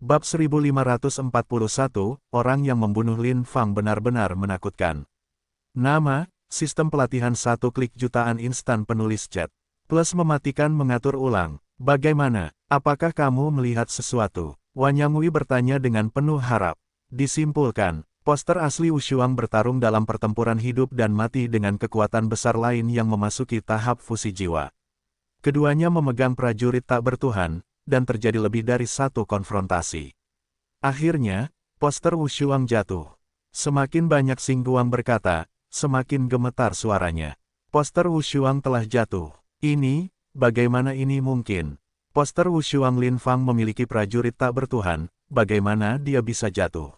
Bab 1541, orang yang membunuh Lin Fang benar-benar menakutkan. Nama, sistem pelatihan satu klik jutaan instan penulis chat. Plus mematikan mengatur ulang. Bagaimana? Apakah kamu melihat sesuatu? Wan Yangui bertanya dengan penuh harap. Disimpulkan, poster asli Wushuang bertarung dalam pertempuran hidup dan mati dengan kekuatan besar lain yang memasuki tahap fusi jiwa. Keduanya memegang prajurit tak bertuhan, dan terjadi lebih dari satu konfrontasi. Akhirnya, poster Wushuang jatuh. Semakin banyak Xing Guang berkata, semakin gemetar suaranya. Poster Wushuang telah jatuh. Ini, bagaimana ini mungkin? Poster Wushuang Lin Fang memiliki prajurit tak bertuhan, bagaimana dia bisa jatuh?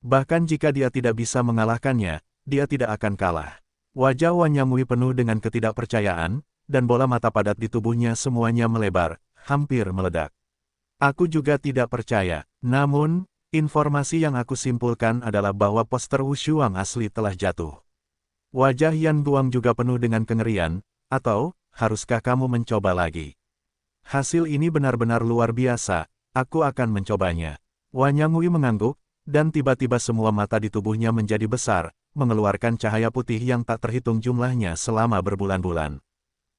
Bahkan jika dia tidak bisa mengalahkannya, dia tidak akan kalah. Wajah Wan Yangui penuh dengan ketidakpercayaan, dan bola mata padat di tubuhnya semuanya melebar, hampir meledak. Aku juga tidak percaya. Namun, informasi yang aku simpulkan adalah bahwa poster Wushuang asli telah jatuh. Wajah Yan Guang juga penuh dengan kengerian, atau, haruskah kamu mencoba lagi? Hasil ini benar-benar luar biasa, aku akan mencobanya. Wan Yangui mengangguk, dan tiba-tiba semua mata di tubuhnya menjadi besar, mengeluarkan cahaya putih yang tak terhitung jumlahnya selama berbulan-bulan.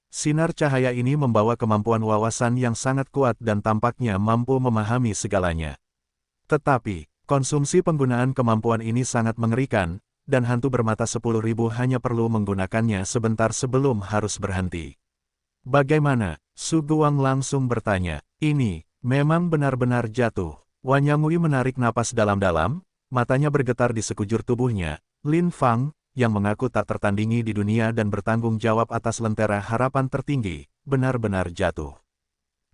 Sinar cahaya ini membawa kemampuan wawasan yang sangat kuat dan tampaknya mampu memahami segalanya. Tetapi, konsumsi penggunaan kemampuan ini sangat mengerikan, dan hantu bermata 10.000 hanya perlu menggunakannya sebentar sebelum harus berhenti. Bagaimana? Su Guang langsung bertanya. Ini, memang benar-benar jatuh. Wan Yangui menarik napas dalam-dalam, matanya bergetar di sekujur tubuhnya. Lin Fang, yang mengaku tak tertandingi di dunia dan bertanggung jawab atas lentera harapan tertinggi, benar-benar jatuh.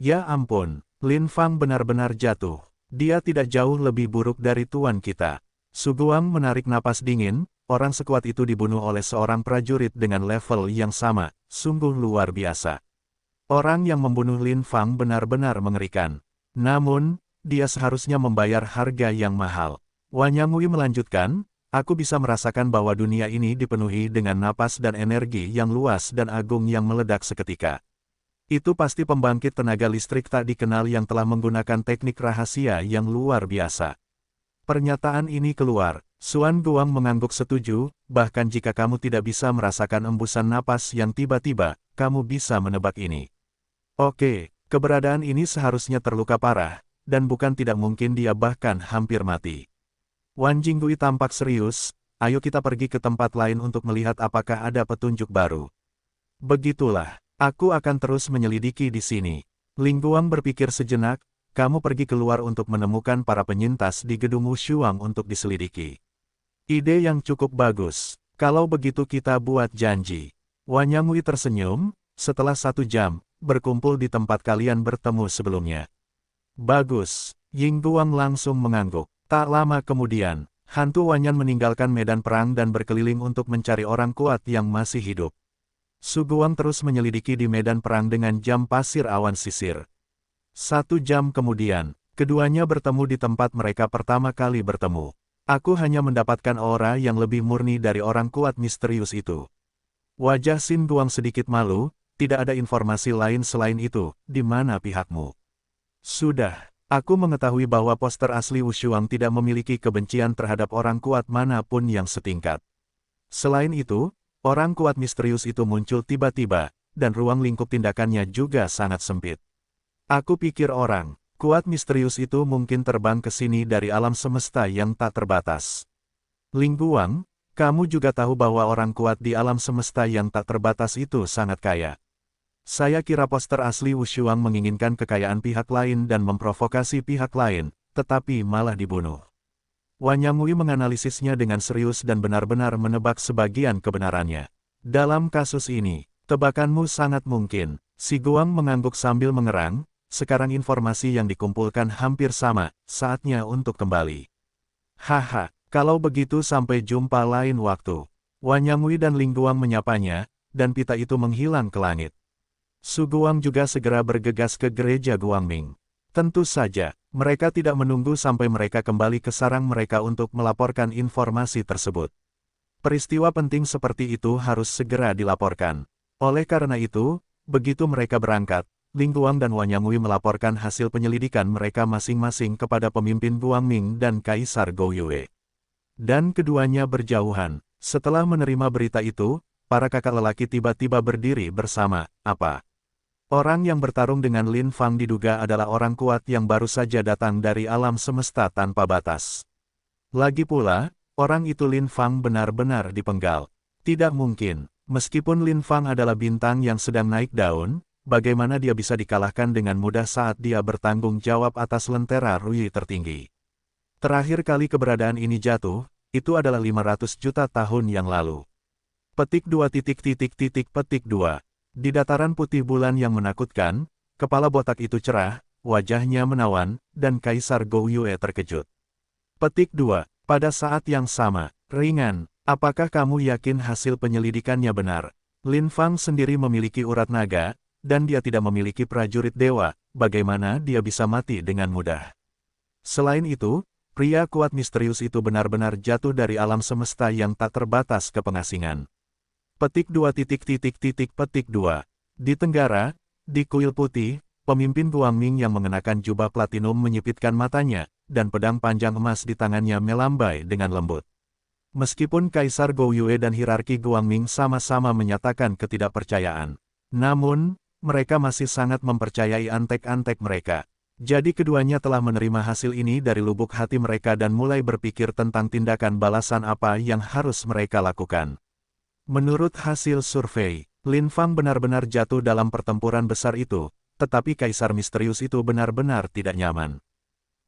Ya ampun, Lin Fang benar-benar jatuh. Dia tidak jauh lebih buruk dari tuan kita. Su Guang menarik napas dingin, orang sekuat itu dibunuh oleh seorang prajurit dengan level yang sama, sungguh luar biasa. Orang yang membunuh Lin Fang benar-benar mengerikan. Namun, dia seharusnya membayar harga yang mahal. Wan Yangui melanjutkan, aku bisa merasakan bahwa dunia ini dipenuhi dengan napas dan energi yang luas dan agung yang meledak seketika. Itu pasti pembangkit tenaga listrik tak dikenal yang telah menggunakan teknik rahasia yang luar biasa. Pernyataan ini keluar, Suan Guang mengangguk setuju, bahkan jika kamu tidak bisa merasakan embusan napas yang tiba-tiba, kamu bisa menebak ini. Oke, keberadaan ini seharusnya terluka parah, dan bukan tidak mungkin dia bahkan hampir mati. Wan Jinggui tampak serius, ayo kita pergi ke tempat lain untuk melihat apakah ada petunjuk baru. Begitulah, aku akan terus menyelidiki di sini. Ling Guang berpikir sejenak, kamu pergi keluar untuk menemukan para penyintas di gedung Wushuang untuk diselidiki. Ide yang cukup bagus, kalau begitu kita buat janji. Wan Yangui tersenyum, setelah 1 jam, berkumpul di tempat kalian bertemu sebelumnya. Bagus, Ying Guang langsung mengangguk. Tak lama kemudian, hantu Wanyan meninggalkan medan perang dan berkeliling untuk mencari orang kuat yang masih hidup. Su Guang terus menyelidiki di medan perang dengan jam pasir awan sisir. 1 jam kemudian, keduanya bertemu di tempat mereka pertama kali bertemu. Aku hanya mendapatkan aura yang lebih murni dari orang kuat misterius itu. Wajah Xin Guang sedikit malu, tidak ada informasi lain selain itu, di mana pihakmu? Sudah. Aku mengetahui bahwa poster asli Wushuang tidak memiliki kebencian terhadap orang kuat manapun yang setingkat. Selain itu, orang kuat misterius itu muncul tiba-tiba, dan ruang lingkup tindakannya juga sangat sempit. Aku pikir orang kuat misterius itu mungkin terbang ke sini dari alam semesta yang tak terbatas. Ling Guang, kamu juga tahu bahwa orang kuat di alam semesta yang tak terbatas itu sangat kaya. Saya kira poster asli Wushuang menginginkan kekayaan pihak lain dan memprovokasi pihak lain, tetapi malah dibunuh. Wan Yangui menganalisisnya dengan serius dan benar-benar menebak sebagian kebenarannya. Dalam kasus ini, tebakanmu sangat mungkin. Si Guang mengangguk sambil mengerang, sekarang informasi yang dikumpulkan hampir sama, saatnya untuk kembali. Haha, kalau begitu sampai jumpa lain waktu. Wan Yangui dan Ling Guang menyapanya, dan pita itu menghilang ke langit. Su Guang juga segera bergegas ke gereja Guangming. Tentu saja, mereka tidak menunggu sampai mereka kembali ke sarang mereka untuk melaporkan informasi tersebut. Peristiwa penting seperti itu harus segera dilaporkan. Oleh karena itu, begitu mereka berangkat, Ling Guang dan Wang Yangui melaporkan hasil penyelidikan mereka masing-masing kepada pemimpin Guangming dan Kaisar Gouyue. Dan keduanya berjauhan. Setelah menerima berita itu, para kakak lelaki tiba-tiba berdiri bersama. Apa? Orang yang bertarung dengan Lin Fang diduga adalah orang kuat yang baru saja datang dari alam semesta tanpa batas. Lagi pula, orang itu Lin Fang benar-benar dipenggal. Tidak mungkin, meskipun Lin Fang adalah bintang yang sedang naik daun, bagaimana dia bisa dikalahkan dengan mudah saat dia bertanggung jawab atas lentera Rui tertinggi. Terakhir kali keberadaan ini jatuh, itu adalah 500 juta tahun yang lalu. Petik 2 petik 2. Di dataran putih bulan yang menakutkan, kepala botak itu cerah, wajahnya menawan, dan Kaisar Gouyue terkejut. Petik 2. Pada saat yang sama, ringan, apakah kamu yakin hasil penyelidikannya benar? Lin Fang sendiri memiliki urat naga, dan dia tidak memiliki prajurit dewa, bagaimana dia bisa mati dengan mudah? Selain itu, pria kuat misterius itu benar-benar jatuh dari alam semesta yang tak terbatas kepengasingan. Petik 2 petik 2. Di Tenggara, di kuil putih, pemimpin Guangming yang mengenakan jubah platinum menyipitkan matanya, dan pedang panjang emas di tangannya melambai dengan lembut. Meskipun Kaisar Gouyue dan hierarki Guangming sama-sama menyatakan ketidakpercayaan, namun, mereka masih sangat mempercayai antek-antek mereka. Jadi keduanya telah menerima hasil ini dari lubuk hati mereka dan mulai berpikir tentang tindakan balasan apa yang harus mereka lakukan. Menurut hasil survei, Lin Fang benar-benar jatuh dalam pertempuran besar itu, tetapi Kaisar misterius itu benar-benar tidak nyaman.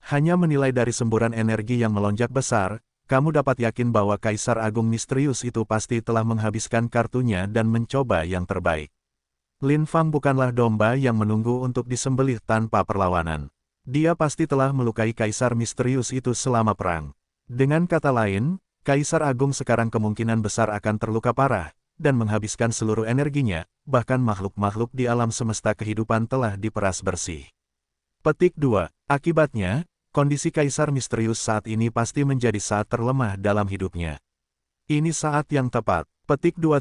Hanya menilai dari semburan energi yang melonjak besar, kamu dapat yakin bahwa Kaisar Agung misterius itu pasti telah menghabiskan kartunya dan mencoba yang terbaik. Lin Fang bukanlah domba yang menunggu untuk disembelih tanpa perlawanan. Dia pasti telah melukai Kaisar misterius itu selama perang. Dengan kata lain, Kaisar Agung sekarang kemungkinan besar akan terluka parah, dan menghabiskan seluruh energinya, bahkan makhluk-makhluk di alam semesta kehidupan telah diperas bersih. Petik 2. Akibatnya, kondisi Kaisar misterius saat ini pasti menjadi saat terlemah dalam hidupnya. Ini saat yang tepat. Petik 2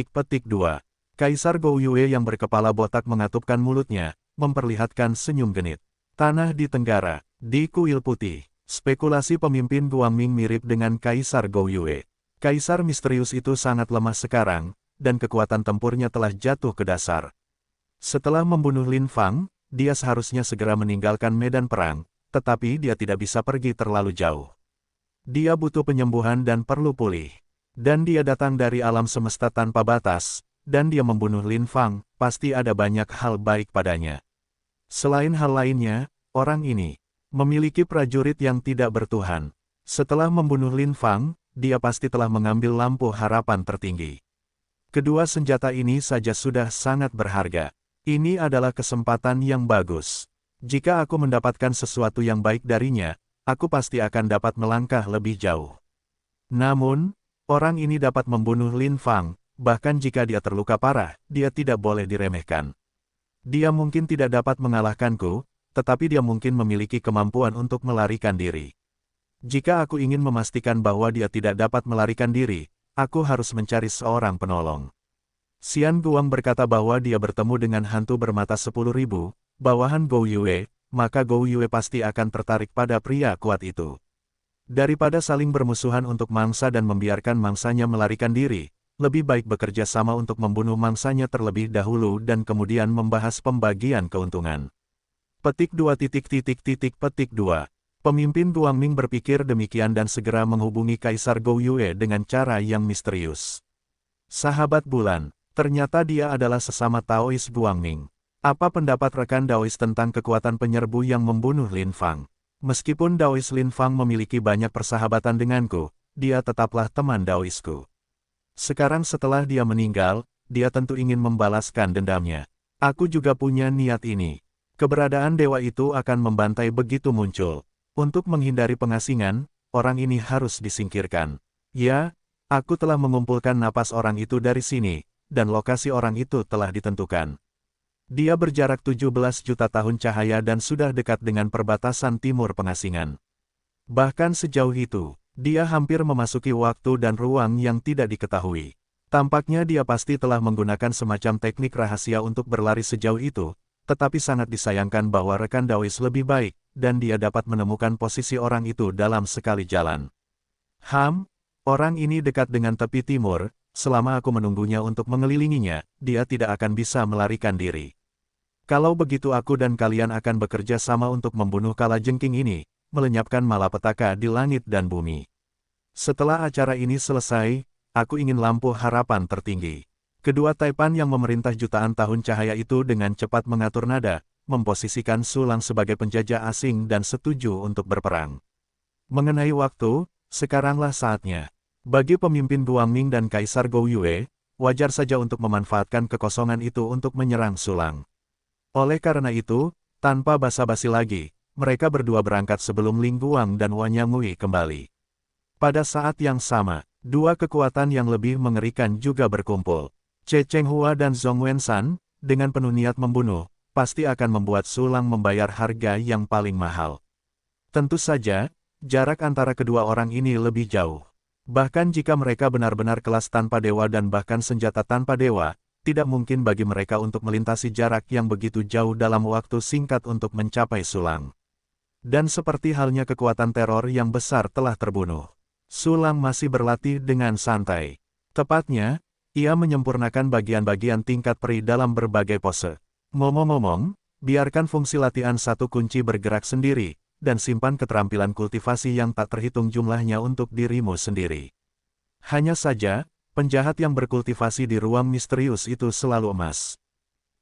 petik 2. Kaisar Gouyue yang berkepala botak mengatupkan mulutnya, memperlihatkan senyum genit. Tanah di Tenggara, di kuil putih. Spekulasi pemimpin Guangming mirip dengan Kaisar Gouyue. Kaisar misterius itu sangat lemah sekarang, dan kekuatan tempurnya telah jatuh ke dasar. Setelah membunuh Lin Fang, dia seharusnya segera meninggalkan medan perang, tetapi dia tidak bisa pergi terlalu jauh. Dia butuh penyembuhan dan perlu pulih. Dan dia datang dari alam semesta tanpa batas, dan dia membunuh Lin Fang, pasti ada banyak hal baik padanya. Selain hal lainnya, orang ini memiliki prajurit yang tidak bertuhan. Setelah membunuh Lin Fang, dia pasti telah mengambil lampu harapan tertinggi. Kedua senjata ini saja sudah sangat berharga. Ini adalah kesempatan yang bagus. Jika aku mendapatkan sesuatu yang baik darinya, aku pasti akan dapat melangkah lebih jauh. Namun, orang ini dapat membunuh Lin Fang, bahkan jika dia terluka parah, dia tidak boleh diremehkan. Dia mungkin tidak dapat mengalahkanku, tetapi dia mungkin memiliki kemampuan untuk melarikan diri. Jika aku ingin memastikan bahwa dia tidak dapat melarikan diri, aku harus mencari seorang penolong. Xian Guang berkata bahwa dia bertemu dengan hantu bermata 10.000, bawahan Gouyue, maka Gouyue pasti akan tertarik pada pria kuat itu. Daripada saling bermusuhan untuk mangsa dan membiarkan mangsanya melarikan diri, lebih baik bekerja sama untuk membunuh mangsanya terlebih dahulu dan kemudian membahas pembagian keuntungan. Petik 2 petik 2. Pemimpin Guangming berpikir demikian dan segera menghubungi Kaisar Gouyue dengan cara yang misterius. Sahabat bulan, ternyata dia adalah sesama Taois Guangming. Apa pendapat rekan Daois tentang kekuatan penyerbu yang membunuh Lin Fang? Meskipun Daois Lin Fang memiliki banyak persahabatan denganku, dia tetaplah teman Daoisku. Sekarang setelah dia meninggal, dia tentu ingin membalaskan dendamnya. Aku juga punya niat ini. Keberadaan dewa itu akan membantai begitu muncul. Untuk menghindari pengasingan, orang ini harus disingkirkan. Ya, aku telah mengumpulkan napas orang itu dari sini, dan lokasi orang itu telah ditentukan. Dia berjarak 17 juta tahun cahaya dan sudah dekat dengan perbatasan timur pengasingan. Bahkan sejauh itu, dia hampir memasuki waktu dan ruang yang tidak diketahui. Tampaknya dia pasti telah menggunakan semacam teknik rahasia untuk berlari sejauh itu, tetapi sangat disayangkan bahwa rekan Dawis lebih baik, dan dia dapat menemukan posisi orang itu dalam sekali jalan. Orang ini dekat dengan tepi timur, selama aku menunggunya untuk mengelilinginya, dia tidak akan bisa melarikan diri. Kalau begitu aku dan kalian akan bekerja sama untuk membunuh kalajengking ini, melenyapkan malapetaka di langit dan bumi. Setelah acara ini selesai, aku ingin lampu harapan tertinggi. Kedua taipan yang memerintah jutaan tahun cahaya itu dengan cepat mengatur nada, memposisikan Sulang sebagai penjajah asing dan setuju untuk berperang. Mengenai waktu, sekaranglah saatnya. Bagi pemimpin Guangming dan Kaisar Gouyue, wajar saja untuk memanfaatkan kekosongan itu untuk menyerang Sulang. Oleh karena itu, tanpa basa-basi lagi, mereka berdua berangkat sebelum Ling Guang dan Wang Yangui kembali. Pada saat yang sama, dua kekuatan yang lebih mengerikan juga berkumpul. Che Chenghua dan Zhong Wenshan, dengan penuh niat membunuh, pasti akan membuat Sulang membayar harga yang paling mahal. Tentu saja, jarak antara kedua orang ini lebih jauh. Bahkan jika mereka benar-benar kelas tanpa dewa dan bahkan senjata tanpa dewa, tidak mungkin bagi mereka untuk melintasi jarak yang begitu jauh dalam waktu singkat untuk mencapai Sulang. Dan seperti halnya kekuatan teror yang besar telah terbunuh. Sulang masih berlatih dengan santai. Tepatnya, ia menyempurnakan bagian-bagian tingkat peri dalam berbagai pose. Ngomong-ngomong, biarkan fungsi latihan satu kunci bergerak sendiri, dan simpan keterampilan kultivasi yang tak terhitung jumlahnya untuk dirimu sendiri. Hanya saja, penjahat yang berkultivasi di ruang misterius itu selalu emas.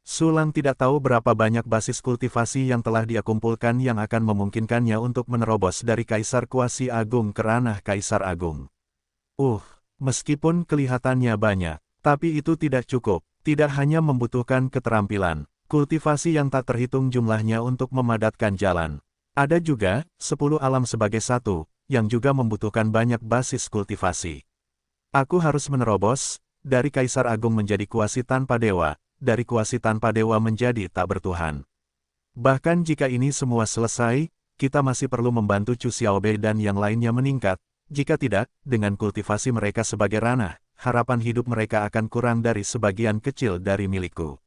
Sulang tidak tahu berapa banyak basis kultivasi yang telah dia kumpulkan yang akan memungkinkannya untuk menerobos dari Kaisar Kuasi Agung ke ranah Kaisar Agung. Meskipun kelihatannya banyak, tapi itu tidak cukup. Tidak hanya membutuhkan keterampilan, kultivasi yang tak terhitung jumlahnya untuk memadatkan jalan. Ada juga, 10 alam sebagai satu, yang juga membutuhkan banyak basis kultivasi. Aku harus menerobos, dari Kaisar Agung menjadi kuasi tanpa dewa, dari kuasi tanpa dewa menjadi tak bertuhan. Bahkan jika ini semua selesai, kita masih perlu membantu Chu Xiaobei dan yang lainnya meningkat, jika tidak, dengan kultivasi mereka sebagai ranah, harapan hidup mereka akan kurang dari sebagian kecil dari milikku.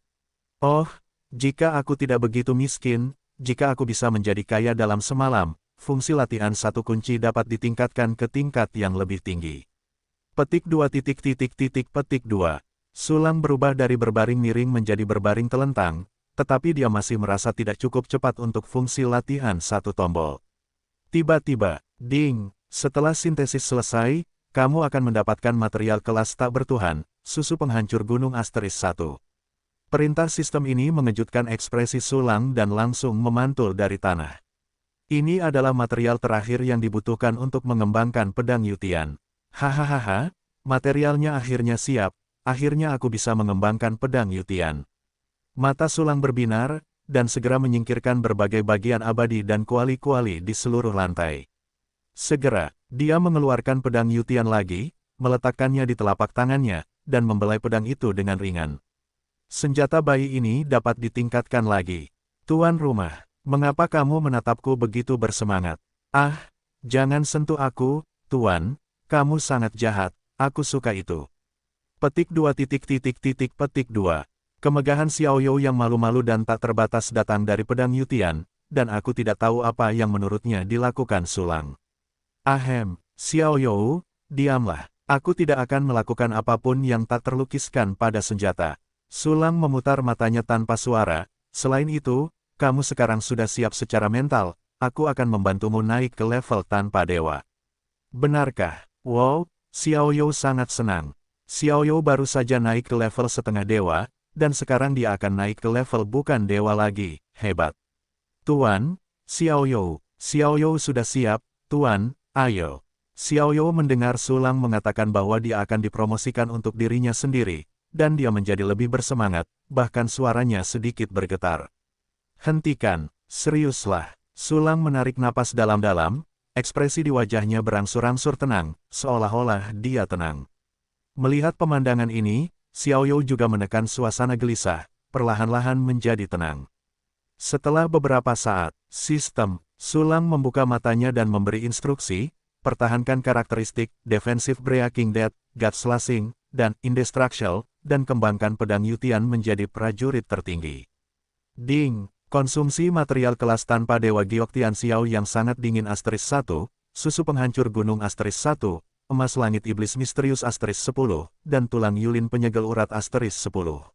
Jika aku tidak begitu miskin, jika aku bisa menjadi kaya dalam semalam, fungsi latihan satu kunci dapat ditingkatkan ke tingkat yang lebih tinggi. Petik 2. Sulang berubah dari berbaring miring menjadi berbaring telentang, tetapi dia masih merasa tidak cukup cepat untuk fungsi latihan satu tombol. Tiba-tiba, ding, setelah sintesis selesai, kamu akan mendapatkan material kelas tak bertuhan, susu penghancur gunung asteris 1. Perintah sistem ini mengejutkan ekspresi Sulang dan langsung memantul dari tanah. Ini adalah material terakhir yang dibutuhkan untuk mengembangkan pedang Yutian. Hahaha, materialnya akhirnya siap, akhirnya aku bisa mengembangkan pedang Yutian. Mata Sulang berbinar, dan segera menyingkirkan berbagai bagian abadi dan kuali-kuali di seluruh lantai. Segera, dia mengeluarkan pedang Yutian lagi, meletakkannya di telapak tangannya, dan membelai pedang itu dengan ringan. Senjata bayi ini dapat ditingkatkan lagi. Tuan rumah, mengapa kamu menatapku begitu bersemangat? Jangan sentuh aku, Tuan, kamu sangat jahat, aku suka itu. Petik 2. Kemegahan Xiaoyou yang malu-malu dan tak terbatas datang dari pedang Yutian, dan aku tidak tahu apa yang menurutnya dilakukan Sulang. Xiaoyou, diamlah, aku tidak akan melakukan apapun yang tak terlukiskan pada senjata. Sulang memutar matanya tanpa suara, selain itu, kamu sekarang sudah siap secara mental, aku akan membantumu naik ke level tanpa dewa. Benarkah? Wow, Xiaoyou sangat senang. Xiaoyou baru saja naik ke level setengah dewa, dan sekarang dia akan naik ke level bukan dewa lagi, hebat. Tuan, Xiaoyou sudah siap, Tuan, ayo. Xiaoyou mendengar Sulang mengatakan bahwa dia akan dipromosikan untuk dirinya sendiri, dan dia menjadi lebih bersemangat, bahkan suaranya sedikit bergetar. Hentikan, seriuslah. Sulang menarik napas dalam-dalam, ekspresi di wajahnya berangsur-angsur tenang, seolah-olah dia tenang. Melihat pemandangan ini, Xiaoyou juga menekan suasana gelisah, perlahan-lahan menjadi tenang. Setelah beberapa saat, Sulang membuka matanya dan memberi instruksi, pertahankan karakteristik, Defensive Breaking Dead, Gut Slashing, dan Indestructible, dan kembangkan pedang Yutian menjadi prajurit tertinggi. Ding, konsumsi material kelas tanpa Dewa Giok Tian Xiao yang sangat dingin asterisk 1, susu penghancur gunung asterisk 1, emas langit iblis misterius asterisk 10, dan tulang yulin penyegel urat asterisk 10.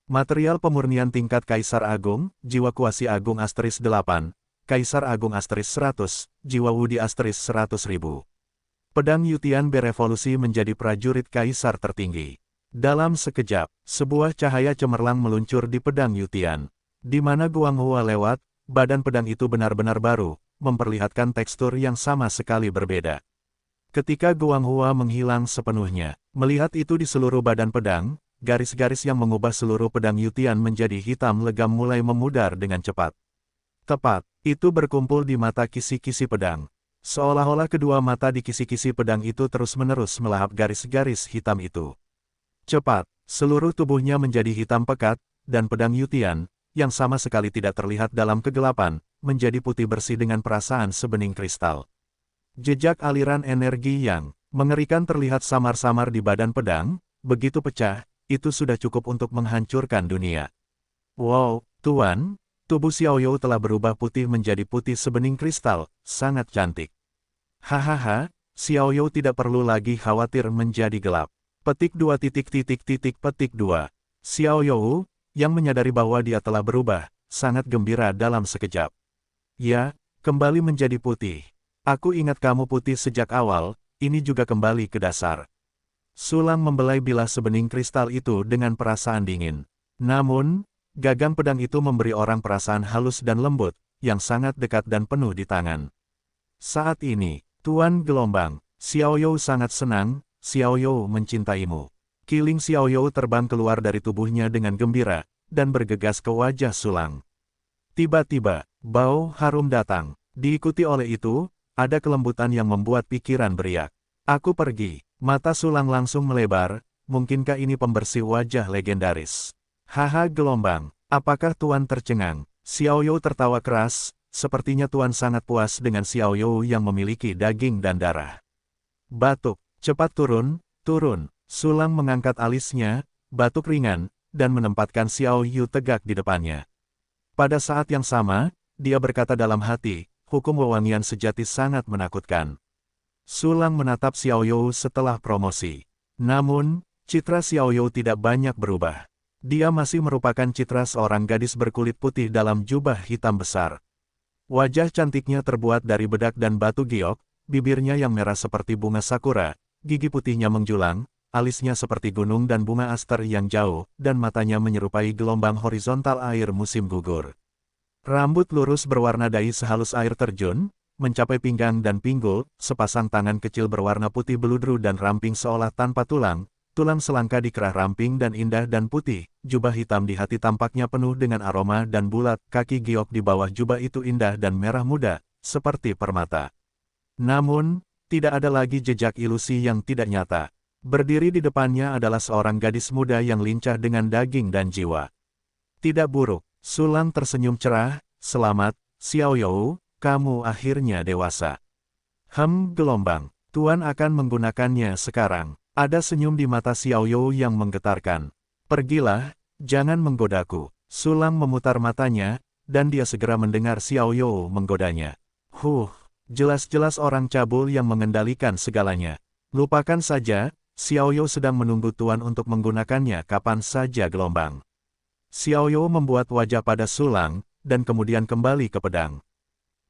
Material pemurnian tingkat Kaisar Agung, jiwa kuasi agung asterisk 8, Kaisar Agung asterisk 100, jiwa wudi asterisk 100.000. Pedang Yutian berevolusi menjadi prajurit kaisar tertinggi. Dalam sekejap, sebuah cahaya cemerlang meluncur di pedang Yutian. Di mana Guang Hua lewat, badan pedang itu benar-benar baru, memperlihatkan tekstur yang sama sekali berbeda. Ketika Guang Hua menghilang sepenuhnya, melihat itu di seluruh badan pedang, garis-garis yang mengubah seluruh pedang Yutian menjadi hitam legam mulai memudar dengan cepat. Tepat, itu berkumpul di mata kisi-kisi pedang. Seolah-olah kedua mata di kisi-kisi pedang itu terus-menerus melahap garis-garis hitam itu. Cepat, seluruh tubuhnya menjadi hitam pekat, dan pedang Yutian, yang sama sekali tidak terlihat dalam kegelapan, menjadi putih bersih dengan perasaan sebening kristal. Jejak aliran energi yang mengerikan terlihat samar-samar di badan pedang, begitu pecah, itu sudah cukup untuk menghancurkan dunia. Wow, Tuan! Tubuh Xiaoyou telah berubah putih menjadi putih sebening kristal, sangat cantik. Hahaha, Xiaoyou tidak perlu lagi khawatir menjadi gelap. Petik 2 petik 2. Xiaoyou, yang menyadari bahwa dia telah berubah, sangat gembira dalam sekejap. Ya, kembali menjadi putih. Aku ingat kamu putih sejak awal, ini juga kembali ke dasar. Sulang membelai bilah sebening kristal itu dengan perasaan dingin. Namun, gagang pedang itu memberi orang perasaan halus dan lembut, yang sangat dekat dan penuh di tangan. Saat ini, Tuan Gelombang, Xiaoyou sangat senang, Xiaoyou mencintaimu. Kiling Xiaoyou terbang keluar dari tubuhnya dengan gembira, dan bergegas ke wajah Sulang. Tiba-tiba, bau harum datang. Diikuti oleh itu, ada kelembutan yang membuat pikiran beriak. Aku pergi. Mata Sulang langsung melebar, mungkinkah ini pembersih wajah legendaris? Haha Gelombang, apakah Tuan tercengang? Xiaoyou tertawa keras, sepertinya Tuan sangat puas dengan Xiaoyou yang memiliki daging dan darah. Batuk, cepat turun, turun. Sulang mengangkat alisnya, batuk ringan, dan menempatkan Xiaoyu tegak di depannya. Pada saat yang sama, dia berkata dalam hati, hukum wewangian sejati sangat menakutkan. Sulang menatap Xiaoyu setelah promosi. Namun, citra Xiaoyu tidak banyak berubah. Dia masih merupakan citra seorang gadis berkulit putih dalam jubah hitam besar. Wajah cantiknya terbuat dari bedak dan batu giok, bibirnya yang merah seperti bunga sakura, gigi putihnya menjulang, alisnya seperti gunung dan bunga aster yang jauh, dan matanya menyerupai gelombang horizontal air musim gugur. Rambut lurus berwarna dai sehalus air terjun, mencapai pinggang dan pinggul, sepasang tangan kecil berwarna putih beludru dan ramping seolah tanpa tulang, tulang selangka dikerah ramping dan indah dan putih, jubah hitam di hati tampaknya penuh dengan aroma dan bulat, kaki giok di bawah jubah itu indah dan merah muda, seperti permata. Namun, tidak ada lagi jejak ilusi yang tidak nyata. Berdiri di depannya adalah seorang gadis muda yang lincah dengan daging dan jiwa. Tidak buruk, Sulang tersenyum cerah, selamat, Xiaoyou, kamu akhirnya dewasa. Gelombang, Tuan akan menggunakannya sekarang. Ada senyum di mata Xiaoyu yang menggetarkan. Pergilah, jangan menggodaku. Sulang memutar matanya, dan dia segera mendengar Xiaoyu menggodanya. Jelas-jelas orang cabul yang mengendalikan segalanya. Lupakan saja, Xiaoyu sedang menunggu Tuan untuk menggunakannya kapan saja Gelombang. Xiaoyu membuat wajah pada Sulang, dan kemudian kembali ke pedang.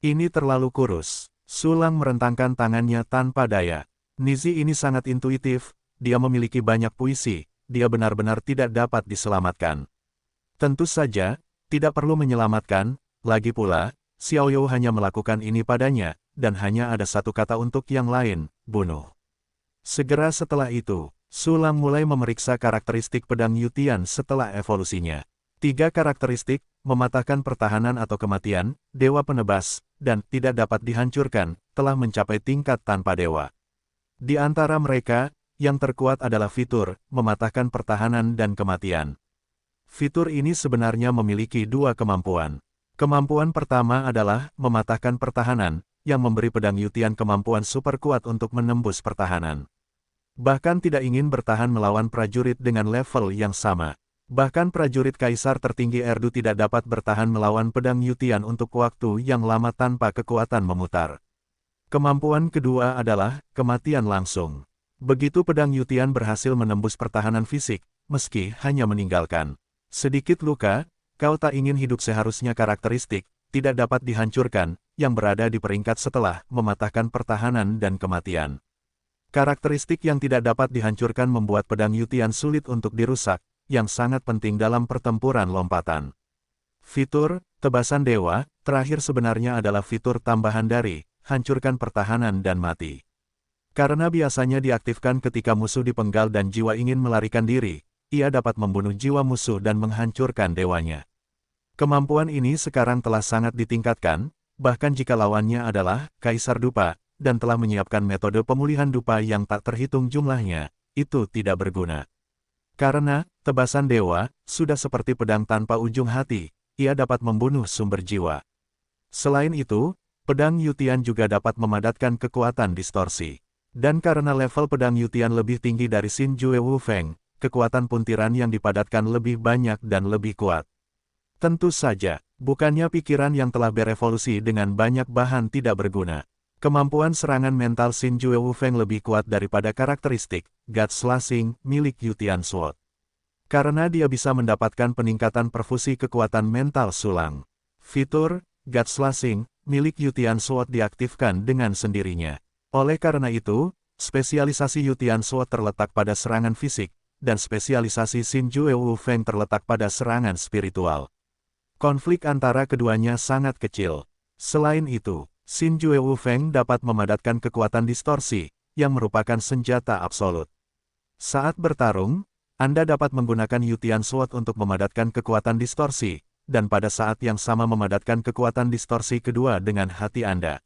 Ini terlalu kurus. Sulang merentangkan tangannya tanpa daya. Nizi ini sangat intuitif, dia memiliki banyak puisi, dia benar-benar tidak dapat diselamatkan. Tentu saja, tidak perlu menyelamatkan, lagi pula, Xiaoyu hanya melakukan ini padanya, dan hanya ada satu kata untuk yang lain, bunuh. Segera setelah itu, Sulang mulai memeriksa karakteristik pedang Yutian setelah evolusinya. 3 karakteristik, mematahkan pertahanan atau kematian, dewa penebas, dan tidak dapat dihancurkan, telah mencapai tingkat tanpa dewa. Di antara mereka, yang terkuat adalah fitur, mematahkan pertahanan dan kematian. Fitur ini sebenarnya memiliki 2 kemampuan. Kemampuan pertama adalah, mematahkan pertahanan, yang memberi pedang Yutian kemampuan super kuat untuk menembus pertahanan. Bahkan tidak ingin bertahan melawan prajurit dengan level yang sama. Bahkan prajurit kaisar tertinggi Erdu tidak dapat bertahan melawan pedang Yutian untuk waktu yang lama tanpa kekuatan memutar. Kemampuan kedua adalah kematian langsung. Begitu pedang Yutian berhasil menembus pertahanan fisik, meski hanya meninggalkan sedikit luka, kau tak ingin hidup seharusnya karakteristik, tidak dapat dihancurkan, yang berada di peringkat setelah mematahkan pertahanan dan kematian. Karakteristik yang tidak dapat dihancurkan membuat pedang Yutian sulit untuk dirusak, yang sangat penting dalam pertempuran lompatan. Fitur, tebasan dewa, terakhir sebenarnya adalah fitur tambahan dari, hancurkan pertahanan dan mati. Karena biasanya diaktifkan ketika musuh dipenggal dan jiwa ingin melarikan diri, ia dapat membunuh jiwa musuh dan menghancurkan dewanya. Kemampuan ini sekarang telah sangat ditingkatkan, bahkan jika lawannya adalah Kaisar Dupa, dan telah menyiapkan metode pemulihan dupa yang tak terhitung jumlahnya, itu tidak berguna. Karena, tebasan dewa, sudah seperti pedang tanpa ujung hati, ia dapat membunuh sumber jiwa. Selain itu, pedang Yutian juga dapat memadatkan kekuatan distorsi. Dan karena level pedang Yutian lebih tinggi dari Xin Jue Wu Feng, kekuatan puntiran yang dipadatkan lebih banyak dan lebih kuat. Tentu saja, bukannya pikiran yang telah berevolusi dengan banyak bahan tidak berguna. Kemampuan serangan mental Xin Jue Wu Feng lebih kuat daripada karakteristik God Slashing milik Yutian Sword. Karena dia bisa mendapatkan peningkatan perfusi kekuatan mental sulang. Fitur God Slashing milik Yutian Sword diaktifkan dengan sendirinya. Oleh karena itu, spesialisasi Yutian Sword terletak pada serangan fisik, dan spesialisasi Xin Jue Wu Feng terletak pada serangan spiritual. Konflik antara keduanya sangat kecil. Selain itu, Xin Jue Wu Feng dapat memadatkan kekuatan distorsi, yang merupakan senjata absolut. Saat bertarung, Anda dapat menggunakan Yutian Sword untuk memadatkan kekuatan distorsi, dan pada saat yang sama memadatkan kekuatan distorsi kedua dengan hati Anda.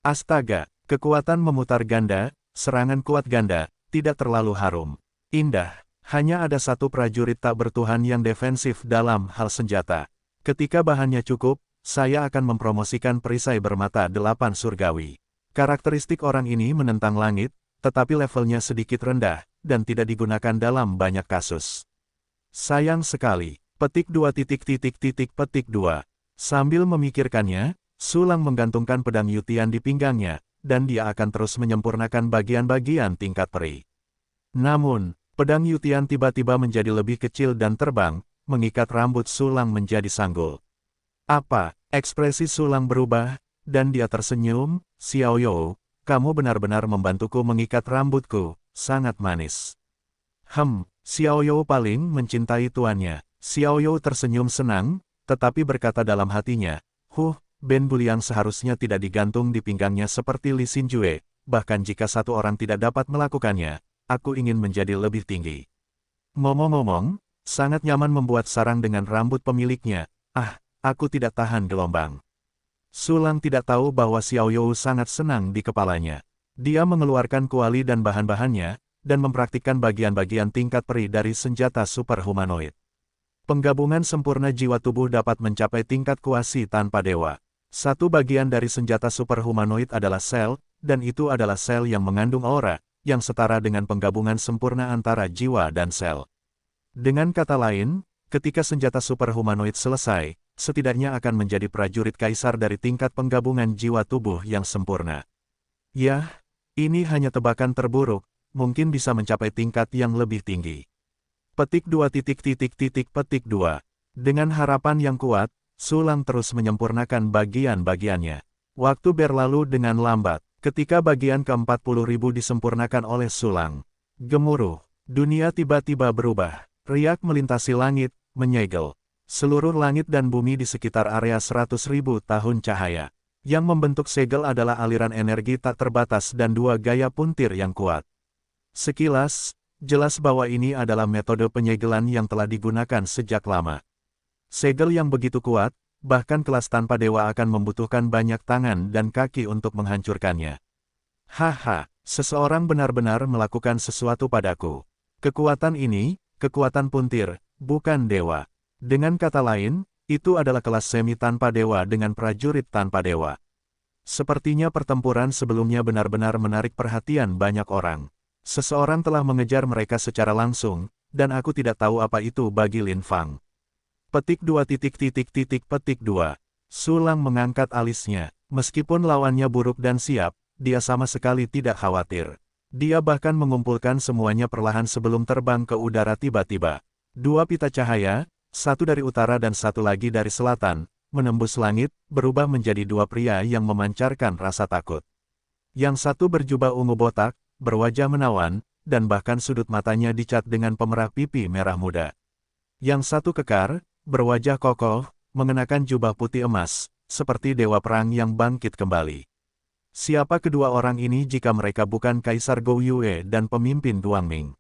Astaga, kekuatan memutar ganda, serangan kuat ganda, tidak terlalu harum. Indah, hanya ada satu prajurit tak bertuhan yang defensif dalam hal senjata. Ketika bahannya cukup, saya akan mempromosikan perisai bermata 8 surgawi. Karakteristik orang ini menentang langit, tetapi levelnya sedikit rendah, dan tidak digunakan dalam banyak kasus. Sayang sekali, petik 2. Sambil memikirkannya, Sulang menggantungkan pedang Yutian di pinggangnya, dan dia akan terus menyempurnakan bagian-bagian tingkat peri. Namun, pedang Yutian tiba-tiba menjadi lebih kecil dan terbang, mengikat rambut Sulang menjadi sanggul. Apa? Ekspresi Sulang berubah, dan dia tersenyum. Xiao You, kamu benar-benar membantuku mengikat rambutku, sangat manis. Xiao You paling mencintai tuannya. Xiao You tersenyum senang, tetapi berkata dalam hatinya, Ben Buliang seharusnya tidak digantung di pinggangnya seperti Li Xinjue, bahkan jika satu orang tidak dapat melakukannya, aku ingin menjadi lebih tinggi. Ngomong-ngomong, sangat nyaman membuat sarang dengan rambut pemiliknya. Aku tidak tahan gelombang. Sulang tidak tahu bahwa Xiao You sangat senang di kepalanya. Dia mengeluarkan kuali dan bahan-bahannya, dan mempraktikkan bagian-bagian tingkat peri dari senjata super humanoid. Penggabungan sempurna jiwa tubuh dapat mencapai tingkat kuasi tanpa dewa. Satu bagian dari senjata super humanoid adalah sel, dan itu adalah sel yang mengandung aura, yang setara dengan penggabungan sempurna antara jiwa dan sel. Dengan kata lain, ketika senjata super humanoid selesai, setidaknya akan menjadi prajurit kaisar dari tingkat penggabungan jiwa tubuh yang sempurna. Yah, ini hanya tebakan terburuk, mungkin bisa mencapai tingkat yang lebih tinggi. Petik 2. Dengan harapan yang kuat, Sulang terus menyempurnakan bagian-bagiannya. Waktu berlalu dengan lambat, ketika bagian ke-40.000 disempurnakan oleh Sulang. Gemuruh, dunia tiba-tiba berubah, riak melintasi langit, menyegel. Seluruh langit dan bumi di sekitar area 100.000 tahun cahaya. Yang membentuk segel adalah aliran energi tak terbatas dan dua gaya puntir yang kuat. Sekilas, jelas bahwa ini adalah metode penyegelan yang telah digunakan sejak lama. Segel yang begitu kuat, bahkan kelas tanpa dewa akan membutuhkan banyak tangan dan kaki untuk menghancurkannya. Seseorang benar-benar melakukan sesuatu padaku. Kekuatan ini, kekuatan puntir, bukan dewa. Dengan kata lain, itu adalah kelas semi tanpa dewa dengan prajurit tanpa dewa. Sepertinya pertempuran sebelumnya benar-benar menarik perhatian banyak orang. Seseorang telah mengejar mereka secara langsung, dan aku tidak tahu apa itu bagi Lin Fang. Petik 2 petik 2. Sulang mengangkat alisnya. Meskipun lawannya buruk dan siap, dia sama sekali tidak khawatir. Dia bahkan mengumpulkan semuanya perlahan sebelum terbang ke udara tiba-tiba. Dua pita cahaya, satu dari utara dan satu lagi dari selatan, menembus langit, berubah menjadi dua pria yang memancarkan rasa takut. Yang satu berjubah ungu botak, berwajah menawan, dan bahkan sudut matanya dicat dengan pemerah pipi merah muda. Yang satu kekar, berwajah kokoh, mengenakan jubah putih emas, seperti dewa perang yang bangkit kembali. Siapa kedua orang ini jika mereka bukan Kaisar Gou Yue dan pemimpin Guangming?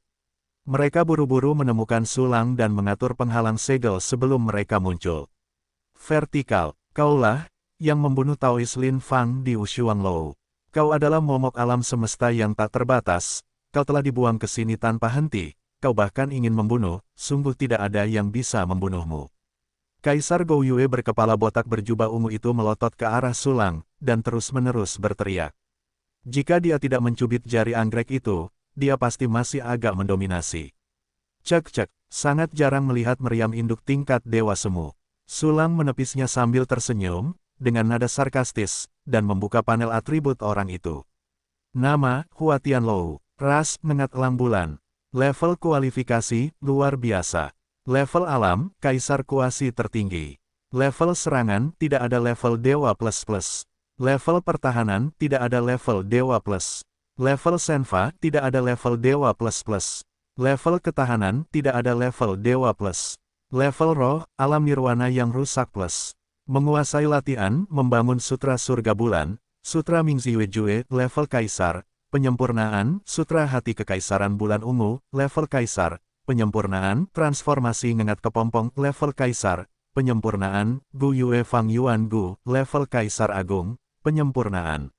Mereka buru-buru menemukan sulang dan mengatur penghalang segel sebelum mereka muncul. Vertikal, kaulah yang membunuh Taois Lin Fang di Wushuanglou. Kau adalah momok alam semesta yang tak terbatas, kau telah dibuang ke sini tanpa henti, kau bahkan ingin membunuh, sungguh tidak ada yang bisa membunuhmu. Kaisar Gou Yue berkepala botak berjubah ungu itu melotot ke arah sulang, dan terus-menerus berteriak. Jika dia tidak mencubit jari anggrek itu, dia pasti masih agak mendominasi. Cek-cek, sangat jarang melihat meriam induk tingkat dewa semu. Sulang menepisnya sambil tersenyum, dengan nada sarkastis, dan membuka panel atribut orang itu. Nama, Hua Tianlou, ras, nengat elang bulan. Level kualifikasi, luar biasa. Level alam, Kaisar Kuasi tertinggi. Level serangan, tidak ada level Dewa++. Level pertahanan, tidak ada level Dewa++. Level Senfa, tidak ada level Dewa++. Level ketahanan, tidak ada level Dewa++. Level roh, alam nirwana yang rusak plus. Menguasai latihan, membangun sutra surga bulan, sutra Mingziwe Jue, level Kaisar. Penyempurnaan, sutra hati kekaisaran bulan ungu, level Kaisar. Penyempurnaan, transformasi ngengat kepompong, level Kaisar. Penyempurnaan, Gu Yue Fang Yuan Gu, level Kaisar Agung. Penyempurnaan.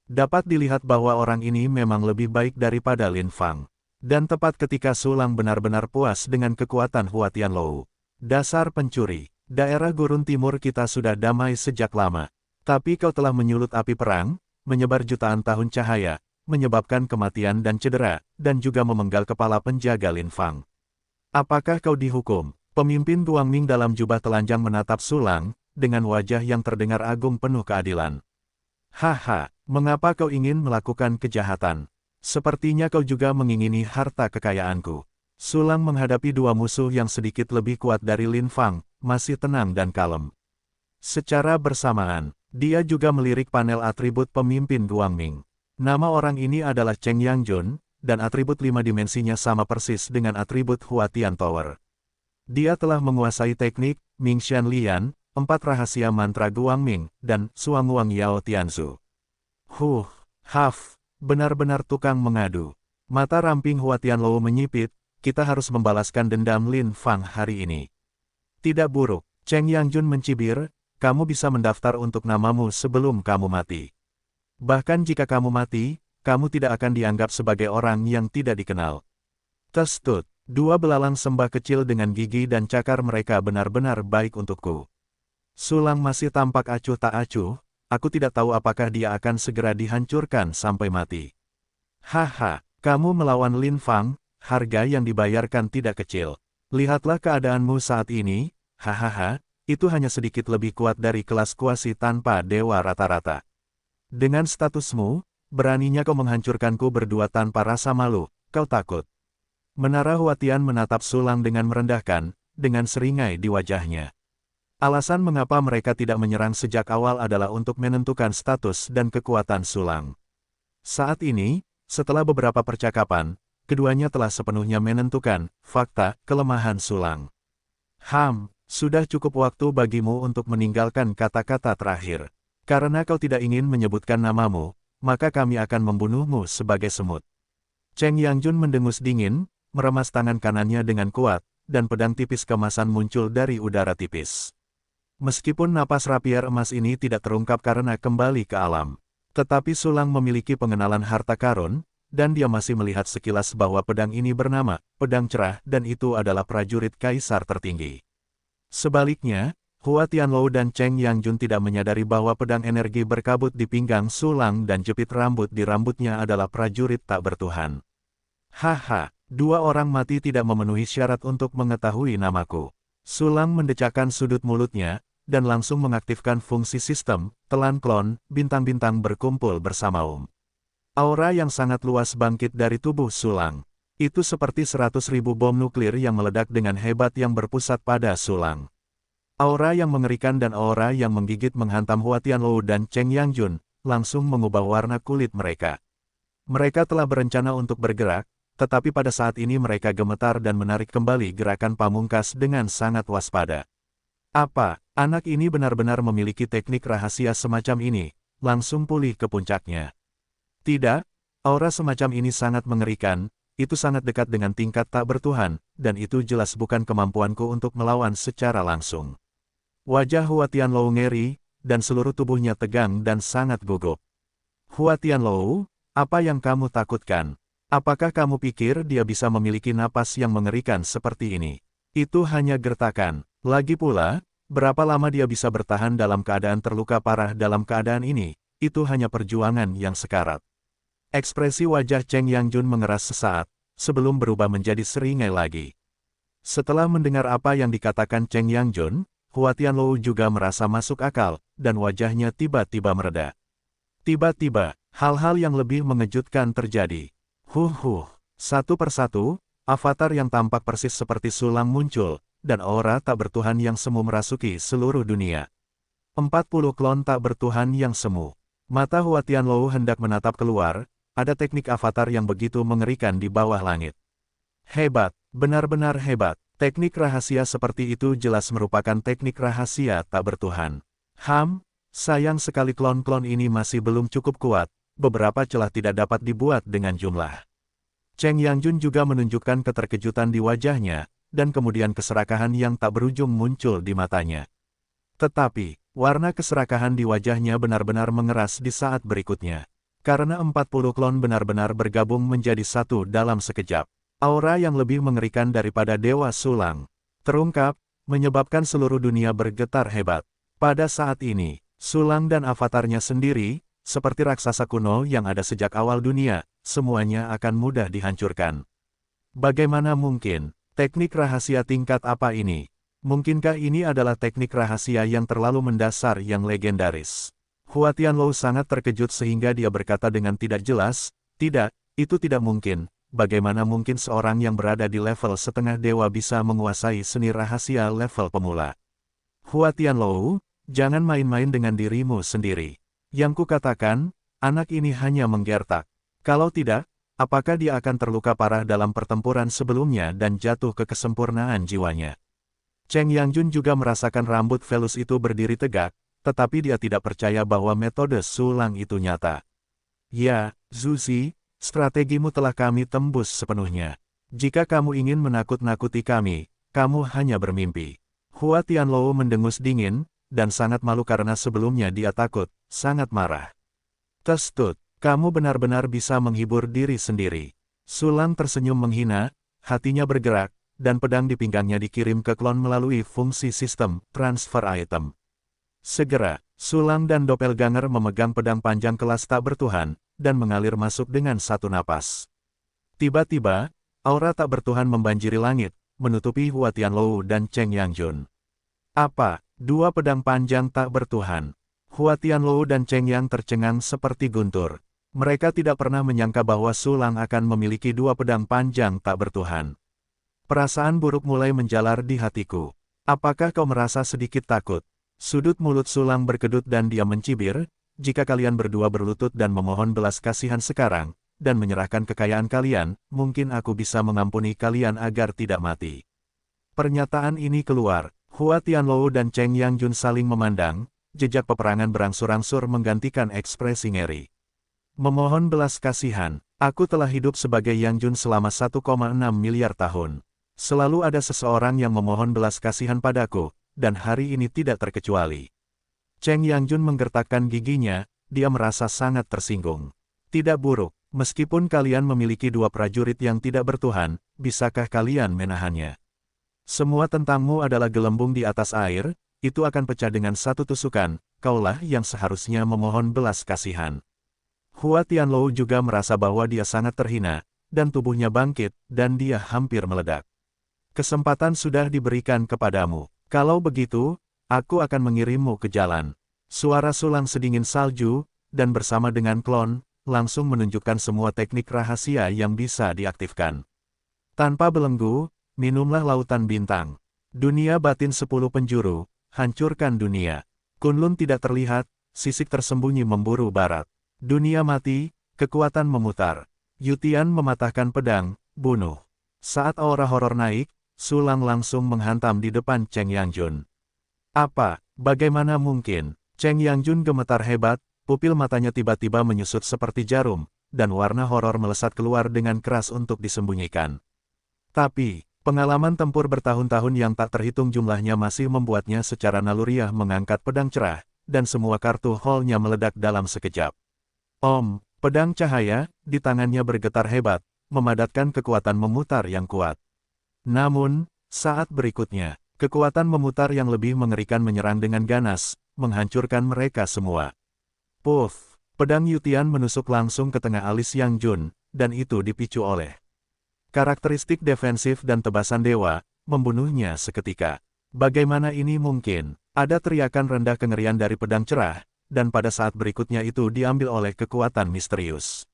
Dapat dilihat bahwa orang ini memang lebih baik daripada Lin Fang. Dan tepat ketika Sulang benar-benar puas dengan kekuatan Hua Tianlou. Dasar pencuri, daerah gurun timur kita sudah damai sejak lama. Tapi kau telah menyulut api perang, menyebar jutaan tahun cahaya, menyebabkan kematian dan cedera, dan juga memenggal kepala penjaga Lin Fang. Apakah kau dihukum? Pemimpin Guangming dalam jubah telanjang menatap Sulang, dengan wajah yang terdengar agung penuh keadilan. Haha, mengapa kau ingin melakukan kejahatan? Sepertinya kau juga mengingini harta kekayaanku. Sulang menghadapi dua musuh yang sedikit lebih kuat dari Lin Fang, masih tenang dan kalem. Secara bersamaan, dia juga melirik panel atribut pemimpin Guangming. Nama orang ini adalah Cheng Yangjun, dan atribut 5 dimensinya sama persis dengan atribut Hua Tian Tower. Dia telah menguasai teknik, Mingshan Lian, 4 rahasia mantra Guangming, dan Suanguang Yao Tianzu. Benar-benar tukang mengadu. Mata ramping Hua Tianlou menyipit, kita harus membalaskan dendam Lin Fang hari ini. Tidak buruk, Cheng Yangjun mencibir, kamu bisa mendaftar untuk namamu sebelum kamu mati. Bahkan jika kamu mati, kamu tidak akan dianggap sebagai orang yang tidak dikenal. Testut, dua belalang sembah kecil dengan gigi dan cakar mereka benar-benar baik untukku. Sulang masih tampak acuh tak acuh, aku tidak tahu apakah dia akan segera dihancurkan sampai mati. Haha, kamu melawan Lin Fang, harga yang dibayarkan tidak kecil. Lihatlah keadaanmu saat ini, hahaha, itu hanya sedikit lebih kuat dari kelas kuasi tanpa dewa rata-rata. Dengan statusmu, beraninya kau menghancurkanku berdua tanpa rasa malu, kau takut. Menara Huatian menatap Sulang dengan merendahkan, dengan seringai di wajahnya. Alasan mengapa mereka tidak menyerang sejak awal adalah untuk menentukan status dan kekuatan Sulang. Saat ini, setelah beberapa percakapan, keduanya telah sepenuhnya menentukan fakta kelemahan Sulang. Sudah cukup waktu bagimu untuk meninggalkan kata-kata terakhir. Karena kau tidak ingin menyebutkan namamu, maka kami akan membunuhmu sebagai semut. Cheng Yangjun mendengus dingin, meremas tangan kanannya dengan kuat, dan pedang tipis kemasan muncul dari udara tipis. Meskipun napas rapier emas ini tidak terungkap karena kembali ke alam, tetapi Sulang memiliki pengenalan harta karun, dan dia masih melihat sekilas bahwa pedang ini bernama pedang cerah dan itu adalah prajurit kaisar tertinggi. Sebaliknya, Hua Tianlou dan Cheng Yangjun tidak menyadari bahwa pedang energi berkabut di pinggang Sulang dan jepit rambut di rambutnya adalah prajurit tak bertuhan. Haha, Dua orang mati tidak memenuhi syarat untuk mengetahui namaku. Sulang mendecakkan sudut mulutnya, dan langsung mengaktifkan fungsi sistem, telan klon, bintang-bintang berkumpul bersama Aura yang sangat luas bangkit dari tubuh Sulang. Itu seperti 100.000 bom nuklir yang meledak dengan hebat yang berpusat pada Sulang. Aura yang mengerikan dan aura yang menggigit menghantam Hua Tianlou dan Cheng Yangjun, langsung mengubah warna kulit mereka. Mereka telah berencana untuk bergerak, tetapi pada saat ini mereka gemetar dan menarik kembali gerakan pamungkas dengan sangat waspada. Apa, anak ini benar-benar memiliki teknik rahasia semacam ini, langsung pulih ke puncaknya. Tidak, aura semacam ini sangat mengerikan, itu sangat dekat dengan tingkat tak bertuhan, dan itu jelas bukan kemampuanku untuk melawan secara langsung. Wajah Hua Tianlou ngeri, dan seluruh tubuhnya tegang dan sangat gugup. Hua Tianlou, apa yang kamu takutkan? Apakah kamu pikir dia bisa memiliki napas yang mengerikan seperti ini? Itu hanya gertakan. Lagi pula, berapa lama dia bisa bertahan dalam keadaan terluka parah dalam keadaan ini? Itu hanya perjuangan yang sekarat. Ekspresi wajah Cheng Yangjun mengeras sesaat, sebelum berubah menjadi seringai lagi. Setelah mendengar apa yang dikatakan Cheng Yangjun, Hua Tianlou juga merasa masuk akal, dan wajahnya tiba-tiba mereda. Tiba-tiba, hal-hal yang lebih mengejutkan terjadi. Satu persatu, avatar yang tampak persis seperti Sulang muncul, dan aura tak bertuhan yang semu merasuki seluruh dunia. 40 klon tak bertuhan yang semu. Mata Hua Tianlou hendak menatap keluar, ada teknik avatar yang begitu mengerikan di bawah langit. Hebat, benar-benar hebat. Teknik rahasia seperti itu jelas merupakan teknik rahasia tak bertuhan. Sayang sekali klon-klon ini masih belum cukup kuat, beberapa celah tidak dapat dibuat dengan jumlah. Cheng Yangjun juga menunjukkan keterkejutan di wajahnya, dan kemudian keserakahan yang tak berujung muncul di matanya. Tetapi, warna keserakahan di wajahnya benar-benar mengeras di saat berikutnya. Karena 40 klon benar-benar bergabung menjadi satu dalam sekejap. Aura yang lebih mengerikan daripada Dewa Sulang terungkap, menyebabkan seluruh dunia bergetar hebat. Pada saat ini, Sulang dan avatarnya sendiri, seperti raksasa kuno yang ada sejak awal dunia, semuanya akan mudah dihancurkan. Bagaimana mungkin? Teknik rahasia tingkat apa ini? Mungkinkah ini adalah teknik rahasia yang terlalu mendasar yang legendaris? Hua Tianlou sangat terkejut sehingga dia berkata dengan tidak jelas, tidak, itu tidak mungkin. Bagaimana mungkin seorang yang berada di level setengah dewa bisa menguasai seni rahasia level pemula? Hua Tianlou, jangan main-main dengan dirimu sendiri. Yang kukatakan, anak ini hanya menggertak. Kalau tidak, apakah dia akan terluka parah dalam pertempuran sebelumnya dan jatuh ke kesempurnaan jiwanya? Cheng Yangjun juga merasakan rambut velus itu berdiri tegak, tetapi dia tidak percaya bahwa metode Sulang itu nyata. Ya, Zuzi, strategimu telah kami tembus sepenuhnya. Jika kamu ingin menakut-nakuti kami, kamu hanya bermimpi. Hua Tianlou mendengus dingin, dan sangat malu karena sebelumnya dia takut, sangat marah. Testut, kamu benar-benar bisa menghibur diri sendiri. Sulang tersenyum menghina, hatinya bergerak, dan pedang di pinggangnya dikirim ke klon melalui fungsi sistem transfer item. Segera, Sulang dan Doppelganger memegang pedang panjang kelas tak bertuhan, dan mengalir masuk dengan satu napas. Tiba-tiba, aura tak bertuhan membanjiri langit, menutupi Hua Tianlou dan Cheng Yangjun. Apa, dua pedang panjang tak bertuhan? Hua Tianlou dan Cheng Yang tercengang seperti guntur. Mereka tidak pernah menyangka bahwa Sulang akan memiliki dua pedang panjang tak bertuhan. Perasaan buruk mulai menjalar di hatiku. Apakah kau merasa sedikit takut? Sudut mulut Sulang berkedut dan dia mencibir, jika kalian berdua berlutut dan memohon belas kasihan sekarang, dan menyerahkan kekayaan kalian, mungkin aku bisa mengampuni kalian agar tidak mati. Pernyataan ini keluar, Hua Tianlou dan Cheng Yangjun saling memandang, jejak peperangan berangsur-angsur menggantikan ekspresi ngeri. Memohon belas kasihan, aku telah hidup sebagai Yangjun selama 1,6 miliar tahun. Selalu ada seseorang yang memohon belas kasihan padaku, dan hari ini tidak terkecuali. Cheng Yangjun menggertakkan giginya, dia merasa sangat tersinggung. Tidak buruk, meskipun kalian memiliki dua prajurit yang tidak bertuhan, bisakah kalian menahannya? Semua tentangmu adalah gelembung di atas air, itu akan pecah dengan satu tusukan, kaulah yang seharusnya memohon belas kasihan. Hua Tianlou juga merasa bahwa dia sangat terhina, dan tubuhnya bangkit, dan dia hampir meledak. Kesempatan sudah diberikan kepadamu. Kalau begitu, aku akan mengirimmu ke jalan. Suara Sulang sedingin salju, dan bersama dengan klon, langsung menunjukkan semua teknik rahasia yang bisa diaktifkan. Tanpa belenggu, minumlah lautan bintang. Dunia batin 10 penjuru, hancurkan dunia. Kunlun tidak terlihat, sisik tersembunyi memburu barat. Dunia mati, kekuatan memutar. Yutian mematahkan pedang, bunuh. Saat aura horor naik, Sulang langsung menghantam di depan Cheng Yangjun. Apa? Bagaimana mungkin? Cheng Yangjun gemetar hebat, pupil matanya tiba-tiba menyusut seperti jarum, dan warna horor melesat keluar dengan keras untuk disembunyikan. Tapi, pengalaman tempur bertahun-tahun yang tak terhitung jumlahnya masih membuatnya secara naluriah mengangkat pedang cerah, dan semua kartu hall-nya meledak dalam sekejap. Om, pedang cahaya, di tangannya bergetar hebat, memadatkan kekuatan memutar yang kuat. Namun, saat berikutnya, kekuatan memutar yang lebih mengerikan menyerang dengan ganas, menghancurkan mereka semua. Puff, pedang Yutian menusuk langsung ke tengah alis Yang Jun, dan itu dipicu oleh karakteristik defensif dan tebasan dewa, membunuhnya seketika. Bagaimana ini mungkin? Ada teriakan rendah kengerian dari pedang cerah, dan pada saat berikutnya itu diambil oleh kekuatan misterius.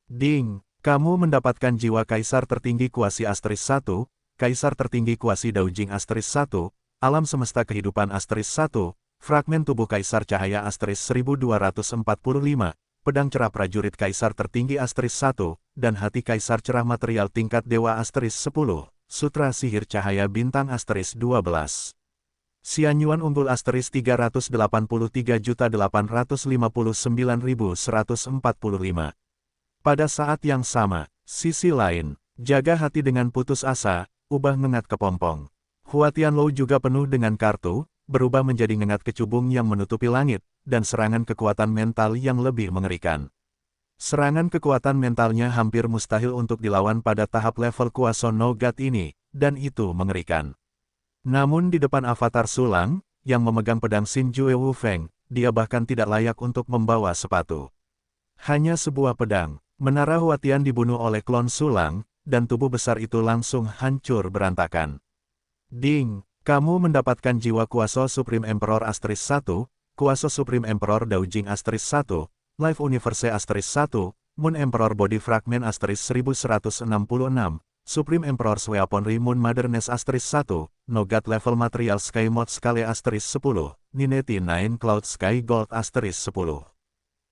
Ding, kamu mendapatkan jiwa Kaisar tertinggi kuasi Asteris 1, Kaisar tertinggi kuasi Daojing Asteris 1, Alam semesta kehidupan Asteris 1, fragmen tubuh Kaisar cahaya Asteris 1245, pedang cerah prajurit Kaisar tertinggi Asteris 1, dan hati Kaisar cerah material tingkat Dewa Asteris 10, Sutra Sihir Cahaya Bintang Asteris 12. Xianyuan unggul Asteris 383.859.145. Pada saat yang sama, sisi lain, jaga hati dengan putus asa, ubah ngengat kepompong. Hua Tianlou juga penuh dengan kartu, berubah menjadi ngengat kecubung yang menutupi langit, dan serangan kekuatan mental yang lebih mengerikan. Serangan kekuatan mentalnya hampir mustahil untuk dilawan pada tahap level kuasa No God ini, dan itu mengerikan. Namun di depan avatar Sulang, yang memegang pedang Xinjue Wu Feng, dia bahkan tidak layak untuk membawa sepatu. Hanya sebuah pedang, menara Huatian dibunuh oleh klon Sulang, dan tubuh besar itu langsung hancur berantakan. Ding, kamu mendapatkan jiwa kuasa Supreme Emperor Asteris 1, kuasa Supreme Emperor Daojing Asteris 1, Life Universe Asteris 1, Moon Emperor Body Fragment Asteris 1166, Supreme Emperor Weaponry Moon Motherness Asteris 1, No God Level Material Sky Mode Scale Asteris 10, Ninety 9 Cloud Sky Gold Asteris 10.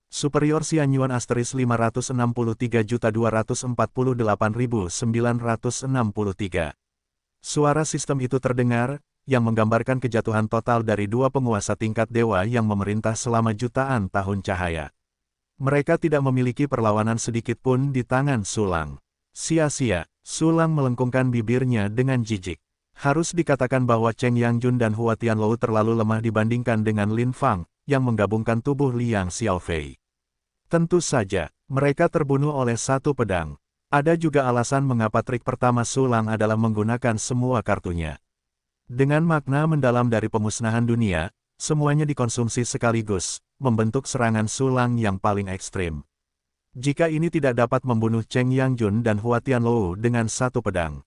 Superior Xianyuan Asteris 563.248.963. Suara sistem itu terdengar, yang menggambarkan kejatuhan total dari dua penguasa tingkat dewa yang memerintah selama jutaan tahun cahaya. Mereka tidak memiliki perlawanan sedikit pun di tangan Sulang. Sia-sia, Sulang melengkungkan bibirnya dengan jijik. Harus dikatakan bahwa Cheng Yangjun dan Hua Tianlou terlalu lemah dibandingkan dengan Lin Fang, yang menggabungkan tubuh Liang Xiaofei. Tentu saja, mereka terbunuh oleh satu pedang. Ada juga alasan mengapa trik pertama Sulang adalah menggunakan semua kartunya. Dengan makna mendalam dari pemusnahan dunia, semuanya dikonsumsi sekaligus, membentuk serangan Sulang yang paling ekstrim. Jika ini tidak dapat membunuh Cheng Yangjun dan Hua Tianlou dengan satu pedang,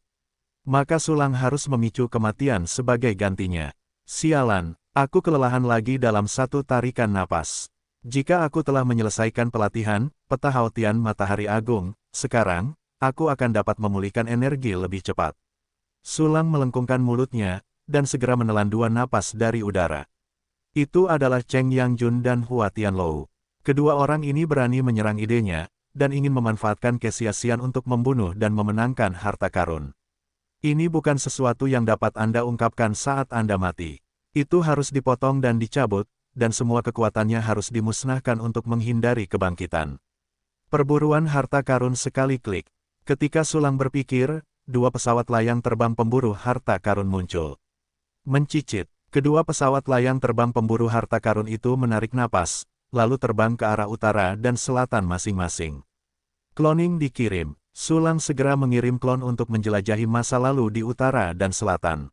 maka Sulang harus memicu kematian sebagai gantinya. Sialan, aku kelelahan lagi dalam satu tarikan napas. Jika aku telah menyelesaikan pelatihan, peta Haotian Matahari Agung, sekarang, aku akan dapat memulihkan energi lebih cepat. Sulang melengkungkan mulutnya, dan segera menelan dua napas dari udara. Itu adalah Cheng Yangjun dan Hua Tianlou. Kedua orang ini berani menyerang idenya, dan ingin memanfaatkan kesia-siaan untuk membunuh dan memenangkan harta karun. Ini bukan sesuatu yang dapat Anda ungkapkan saat Anda mati. Itu harus dipotong dan dicabut, dan semua kekuatannya harus dimusnahkan untuk menghindari kebangkitan. Perburuan harta karun sekali klik. Ketika Sulang berpikir, dua pesawat layang terbang pemburu harta karun muncul. Mencicit, kedua pesawat layang terbang pemburu harta karun itu menarik napas, lalu terbang ke arah utara dan selatan masing-masing. Cloning dikirim. Sulang segera mengirim klon untuk menjelajahi masa lalu di utara dan selatan.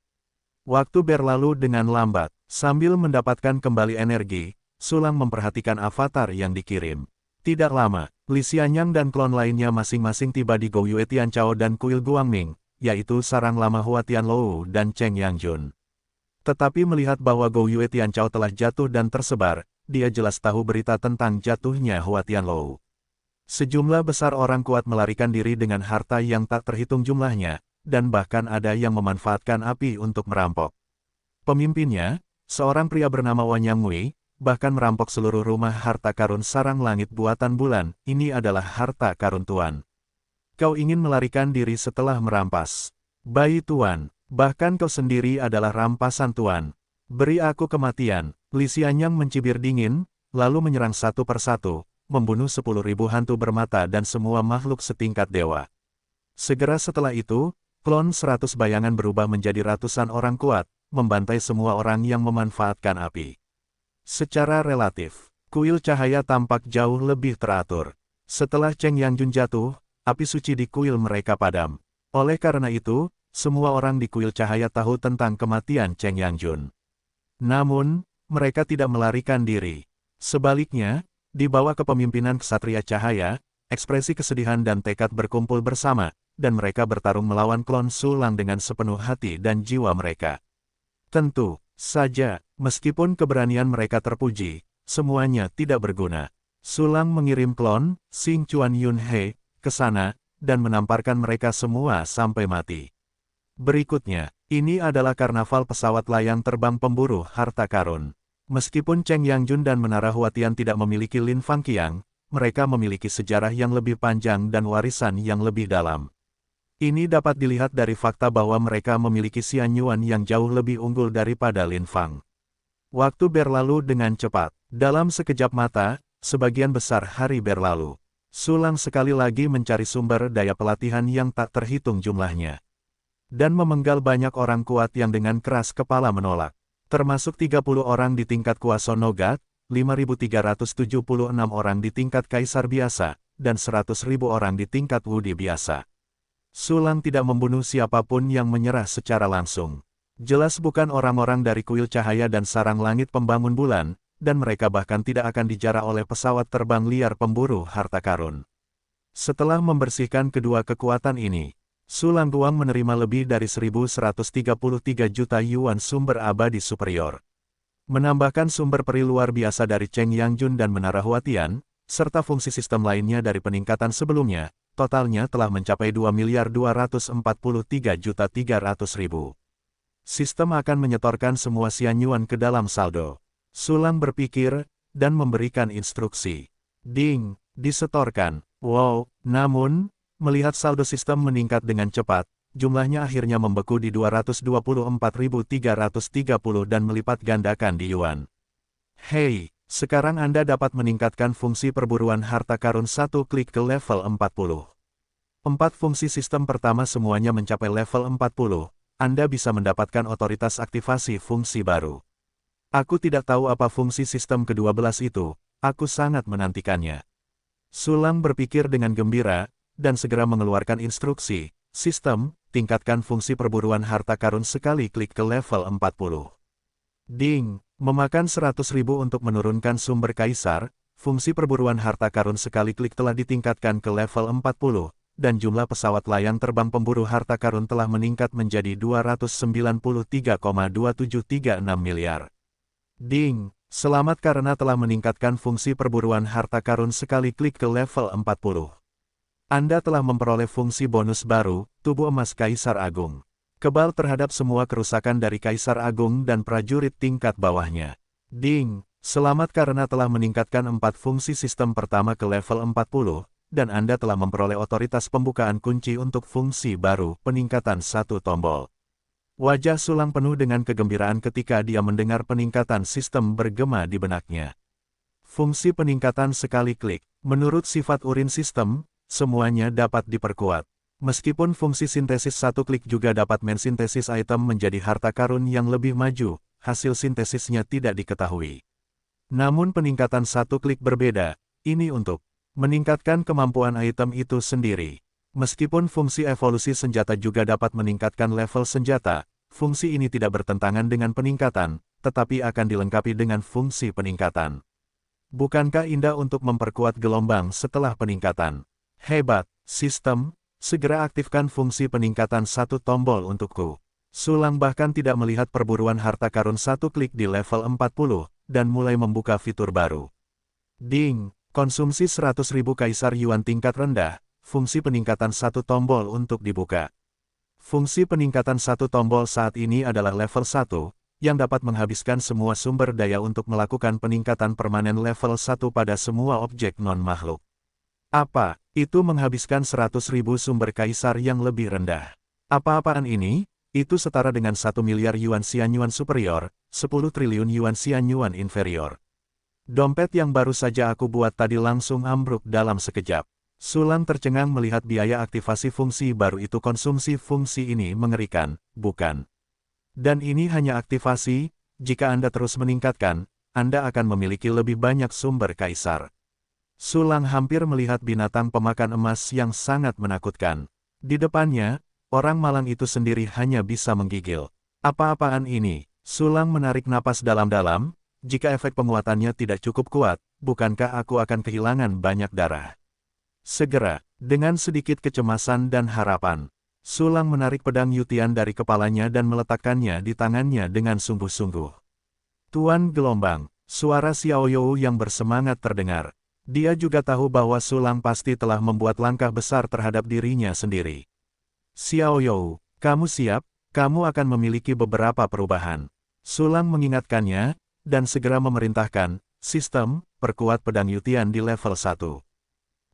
Waktu berlalu dengan lambat, sambil mendapatkan kembali energi, Sulang memperhatikan avatar yang dikirim. Tidak lama, Li Xianyang dan klon lainnya masing-masing tiba di Gouyue Tianchao dan kuil Guangming, yaitu sarang lama Hua Tianlou dan Cheng Yangjun. Tetapi melihat bahwa Gouyue Tianchao telah jatuh dan tersebar, dia jelas tahu berita tentang jatuhnya Hua Tianlou. Sejumlah besar orang kuat melarikan diri dengan harta yang tak terhitung jumlahnya, dan bahkan ada yang memanfaatkan api untuk merampok. Pemimpinnya, seorang pria bernama Wanyang Wei, bahkan merampok seluruh rumah harta karun sarang langit buatan bulan. Ini adalah harta karun Tuan. Kau ingin melarikan diri setelah merampas. Bayi Tuan, bahkan kau sendiri adalah rampasan Tuan. Beri aku kematian. Li Xianyang mencibir dingin, lalu menyerang satu persatu, membunuh 10.000 hantu bermata dan semua makhluk setingkat dewa. Segera setelah itu, klon 100 bayangan berubah menjadi ratusan orang kuat, membantai semua orang yang memanfaatkan api. Secara relatif, kuil cahaya tampak jauh lebih teratur. Setelah Cheng Yangjun jatuh, api suci di kuil mereka padam. Oleh karena itu, semua orang di kuil cahaya tahu tentang kematian Cheng Yangjun. Namun, mereka tidak melarikan diri. Sebaliknya, di bawah kepemimpinan Ksatria Cahaya, ekspresi kesedihan dan tekad berkumpul bersama, dan mereka bertarung melawan klon Sulang dengan sepenuh hati dan jiwa mereka. Tentu saja, meskipun keberanian mereka terpuji, semuanya tidak berguna. Sulang mengirim klon, Xing Chuan Yun He, ke sana, dan menamparkan mereka semua sampai mati. Berikutnya, ini adalah karnaval pesawat layang terbang pemburu harta karun. Meskipun Cheng Yangjun dan Menara Huatian tidak memiliki Lin Fangqiang, mereka memiliki sejarah yang lebih panjang dan warisan yang lebih dalam. Ini dapat dilihat dari fakta bahwa mereka memiliki Xian Yuan yang jauh lebih unggul daripada Lin Fang. Waktu berlalu dengan cepat. Dalam sekejap mata, sebagian besar hari berlalu. Sulang sekali lagi mencari sumber daya pelatihan yang tak terhitung jumlahnya. Dan memenggal banyak orang kuat yang dengan keras kepala menolak. Termasuk 30 orang di tingkat kuasa Nogat, 5.376 orang di tingkat kaisar biasa, dan 100.000 orang di tingkat Wudi biasa. Sulang tidak membunuh siapapun yang menyerah secara langsung. Jelas bukan orang-orang dari kuil cahaya dan sarang langit pembangun bulan, dan mereka bahkan tidak akan dijarah oleh pesawat terbang liar pemburu harta karun. Setelah membersihkan kedua kekuatan ini, Sulang Guang menerima lebih dari 1.133 juta yuan sumber abadi superior. Menambahkan sumber peri luar biasa dari Cheng Yangjun dan Menara Huatian, serta fungsi sistem lainnya dari peningkatan sebelumnya, totalnya telah mencapai 2.243.300.000. Sistem akan menyetorkan semua Xian Yuan ke dalam saldo. Sulang berpikir, dan memberikan instruksi. Ding, disetorkan. Wow, namun, melihat saldo sistem meningkat dengan cepat, jumlahnya akhirnya membeku di 224.330 dan melipat gandakan di yuan. Hei, sekarang Anda dapat meningkatkan fungsi perburuan harta karun satu klik ke level 40. 4 fungsi sistem pertama semuanya mencapai level 40, Anda bisa mendapatkan otoritas aktivasi fungsi baru. Aku tidak tahu apa fungsi sistem ke-12 itu, aku sangat menantikannya. Sulang berpikir dengan gembira, dan segera mengeluarkan instruksi, sistem, tingkatkan fungsi perburuan harta karun sekali klik ke level 40. Ding, memakan 100.000 untuk menurunkan sumber kaisar, fungsi perburuan harta karun sekali klik telah ditingkatkan ke level 40, dan jumlah pesawat layang terbang pemburu harta karun telah meningkat menjadi 293,2736 miliar. Ding, selamat karena telah meningkatkan fungsi perburuan harta karun sekali klik ke level 40. Anda telah memperoleh fungsi bonus baru, tubuh emas Kaisar Agung. Kebal terhadap semua kerusakan dari Kaisar Agung dan prajurit tingkat bawahnya. Ding, selamat karena telah meningkatkan 4 fungsi sistem pertama ke level 40, dan Anda telah memperoleh otoritas pembukaan kunci untuk fungsi baru, peningkatan 1 tombol. Wajah Sulang penuh dengan kegembiraan ketika dia mendengar peningkatan sistem bergema di benaknya. Fungsi peningkatan sekali klik, menurut sifat urin sistem, semuanya dapat diperkuat. Meskipun fungsi sintesis satu klik juga dapat mensintesis item menjadi harta karun yang lebih maju, hasil sintesisnya tidak diketahui. Namun peningkatan satu klik berbeda, ini untuk meningkatkan kemampuan item itu sendiri. Meskipun fungsi evolusi senjata juga dapat meningkatkan level senjata, fungsi ini tidak bertentangan dengan peningkatan, tetapi akan dilengkapi dengan fungsi peningkatan. Bukankah indah untuk memperkuat gelombang setelah peningkatan? Hebat, sistem, segera aktifkan fungsi peningkatan satu tombol untukku. Sulang bahkan tidak melihat perburuan harta karun satu klik di level 40, dan mulai membuka fitur baru. Ding, konsumsi 100.000 Kaisar Yuan tingkat rendah, fungsi peningkatan satu tombol untuk dibuka. Fungsi peningkatan satu tombol saat ini adalah level 1, yang dapat menghabiskan semua sumber daya untuk melakukan peningkatan permanen level 1 pada semua objek non-makhluk. Apa, itu menghabiskan 100.000 sumber kaisar yang lebih rendah? Apa-apaan ini? Itu setara dengan 1 miliar Yuan Xianyuan superior, 10 triliun Yuan Xianyuan inferior. Dompet yang baru saja aku buat tadi langsung ambruk dalam sekejap. Sulang tercengang melihat biaya aktivasi fungsi baru itu. Konsumsi fungsi ini mengerikan, bukan? Dan ini hanya aktivasi, jika Anda terus meningkatkan, Anda akan memiliki lebih banyak sumber kaisar. Sulang hampir melihat binatang pemakan emas yang sangat menakutkan. Di depannya, orang malang itu sendiri hanya bisa menggigil. Apa-apaan ini? Sulang menarik napas dalam-dalam, jika efek penguatannya tidak cukup kuat, bukankah aku akan kehilangan banyak darah? Segera, dengan sedikit kecemasan dan harapan, Sulang menarik pedang Yutian dari kepalanya dan meletakkannya di tangannya dengan sungguh-sungguh. Tuan Gelombang, suara Xiao You yang bersemangat terdengar. Dia juga tahu bahwa Sulang pasti telah membuat langkah besar terhadap dirinya sendiri. Xiao You, kamu siap? Kamu akan memiliki beberapa perubahan. Sulang mengingatkannya, dan segera memerintahkan, sistem, perkuat pedang Yutian di level 1.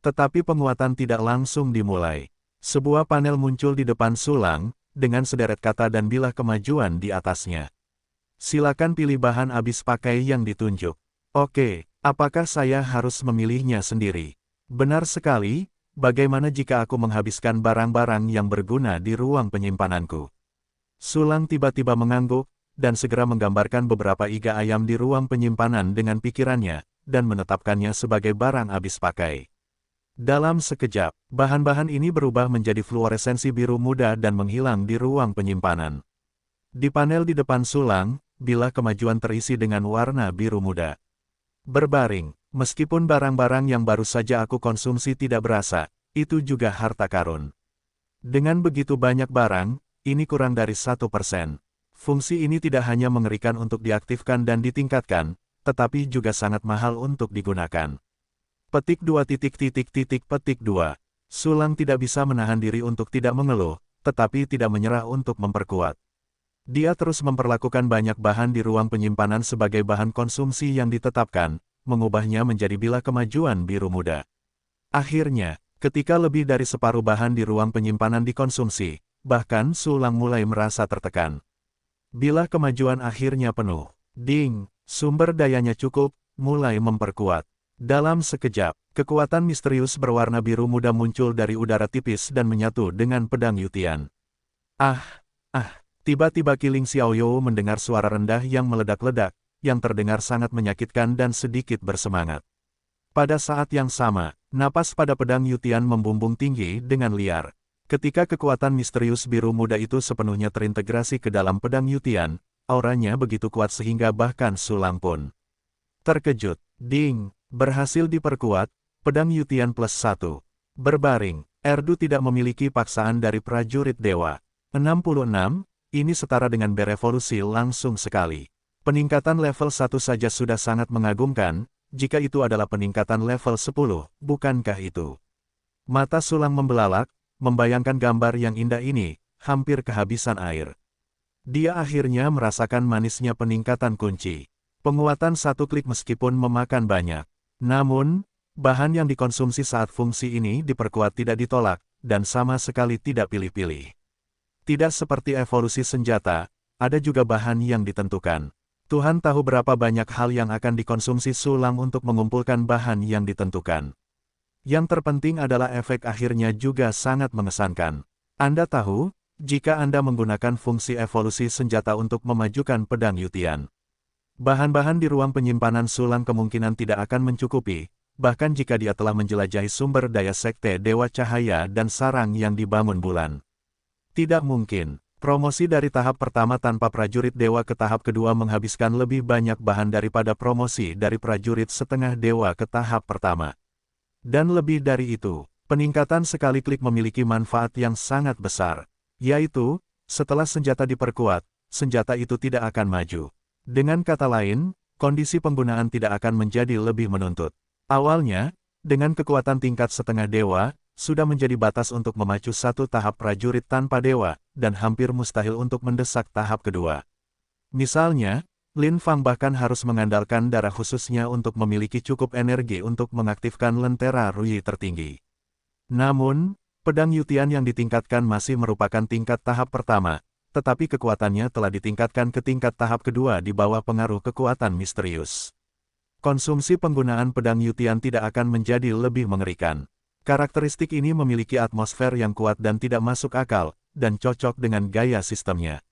Tetapi penguatan tidak langsung dimulai. Sebuah panel muncul di depan Sulang, dengan sederet kata dan bilah kemajuan di atasnya. Silakan pilih bahan habis pakai yang ditunjuk. Oke, apakah saya harus memilihnya sendiri? Benar sekali, bagaimana jika aku menghabiskan barang-barang yang berguna di ruang penyimpananku? Sulang tiba-tiba mengangguk, dan segera menggambarkan beberapa iga ayam di ruang penyimpanan dengan pikirannya, dan menetapkannya sebagai barang habis pakai. Dalam sekejap, bahan-bahan ini berubah menjadi fluoresensi biru muda dan menghilang di ruang penyimpanan. Di panel di depan Sulang, bilah kemajuan terisi dengan warna biru muda. Berbaring, meskipun barang-barang yang baru saja aku konsumsi tidak berasa, itu juga harta karun. Dengan begitu banyak barang, ini kurang dari 1%. Fungsi ini tidak hanya mengerikan untuk diaktifkan dan ditingkatkan, tetapi juga sangat mahal untuk digunakan. Petik 2 petik 2. Sulang tidak bisa menahan diri untuk tidak mengeluh, tetapi tidak menyerah untuk memperkuat. Dia terus memperlakukan banyak bahan di ruang penyimpanan sebagai bahan konsumsi yang ditetapkan, mengubahnya menjadi bilah kemajuan biru muda. Akhirnya, ketika lebih dari separuh bahan di ruang penyimpanan dikonsumsi, bahkan Sulang mulai merasa tertekan. Bilah kemajuan akhirnya penuh. Ding, sumber dayanya cukup, mulai memperkuat. Dalam sekejap, kekuatan misterius berwarna biru muda muncul dari udara tipis dan menyatu dengan pedang Yutian. Tiba-tiba Kiling Xiao You mendengar suara rendah yang meledak-ledak, yang terdengar sangat menyakitkan dan sedikit bersemangat. Pada saat yang sama, napas pada pedang Yutian membumbung tinggi dengan liar. Ketika kekuatan misterius biru muda itu sepenuhnya terintegrasi ke dalam pedang Yutian, auranya begitu kuat sehingga bahkan Sulang pun terkejut. Ding! Berhasil diperkuat, pedang Yutian plus 1. Berbaring, Erdu tidak memiliki paksaan dari prajurit dewa. 66, ini setara dengan berevolusi langsung sekali. Peningkatan level 1 saja sudah sangat mengagumkan, jika itu adalah peningkatan level 10, bukankah itu? Mata Sulang membelalak, membayangkan gambar yang indah ini, hampir kehabisan air. Dia akhirnya merasakan manisnya peningkatan kunci. Penguatan satu klik meskipun memakan banyak. Namun, bahan yang dikonsumsi saat fungsi ini diperkuat tidak ditolak, dan sama sekali tidak pilih-pilih. Tidak seperti evolusi senjata, ada juga bahan yang ditentukan. Tuhan tahu berapa banyak hal yang akan dikonsumsi Sulang untuk mengumpulkan bahan yang ditentukan. Yang terpenting adalah efek akhirnya juga sangat mengesankan. Anda tahu, jika Anda menggunakan fungsi evolusi senjata untuk memajukan pedang Yutian, bahan-bahan di ruang penyimpanan Sulang kemungkinan tidak akan mencukupi, bahkan jika dia telah menjelajahi sumber daya sekte Dewa Cahaya dan sarang yang dibangun bulan. Tidak mungkin, Promosi dari tahap pertama tanpa prajurit dewa ke tahap kedua menghabiskan lebih banyak bahan daripada promosi dari prajurit setengah dewa ke tahap pertama. Dan lebih dari itu, peningkatan sekali klik memiliki manfaat yang sangat besar, yaitu, setelah senjata diperkuat, senjata itu tidak akan maju. Dengan kata lain, kondisi penggunaan tidak akan menjadi lebih menuntut. Awalnya, dengan kekuatan tingkat setengah dewa, sudah menjadi batas untuk memacu satu tahap prajurit tanpa dewa, dan hampir mustahil untuk mendesak tahap kedua. Misalnya, Lin Fang bahkan harus mengandalkan darah khususnya untuk memiliki cukup energi untuk mengaktifkan lentera Ruyi tertinggi. Namun, pedang Yutian yang ditingkatkan masih merupakan tingkat tahap pertama, tetapi kekuatannya telah ditingkatkan ke tingkat tahap kedua di bawah pengaruh kekuatan misterius. Konsumsi penggunaan pedang Yutian tidak akan menjadi lebih mengerikan. Karakteristik ini memiliki atmosfer yang kuat dan tidak masuk akal, dan cocok dengan gaya sistemnya.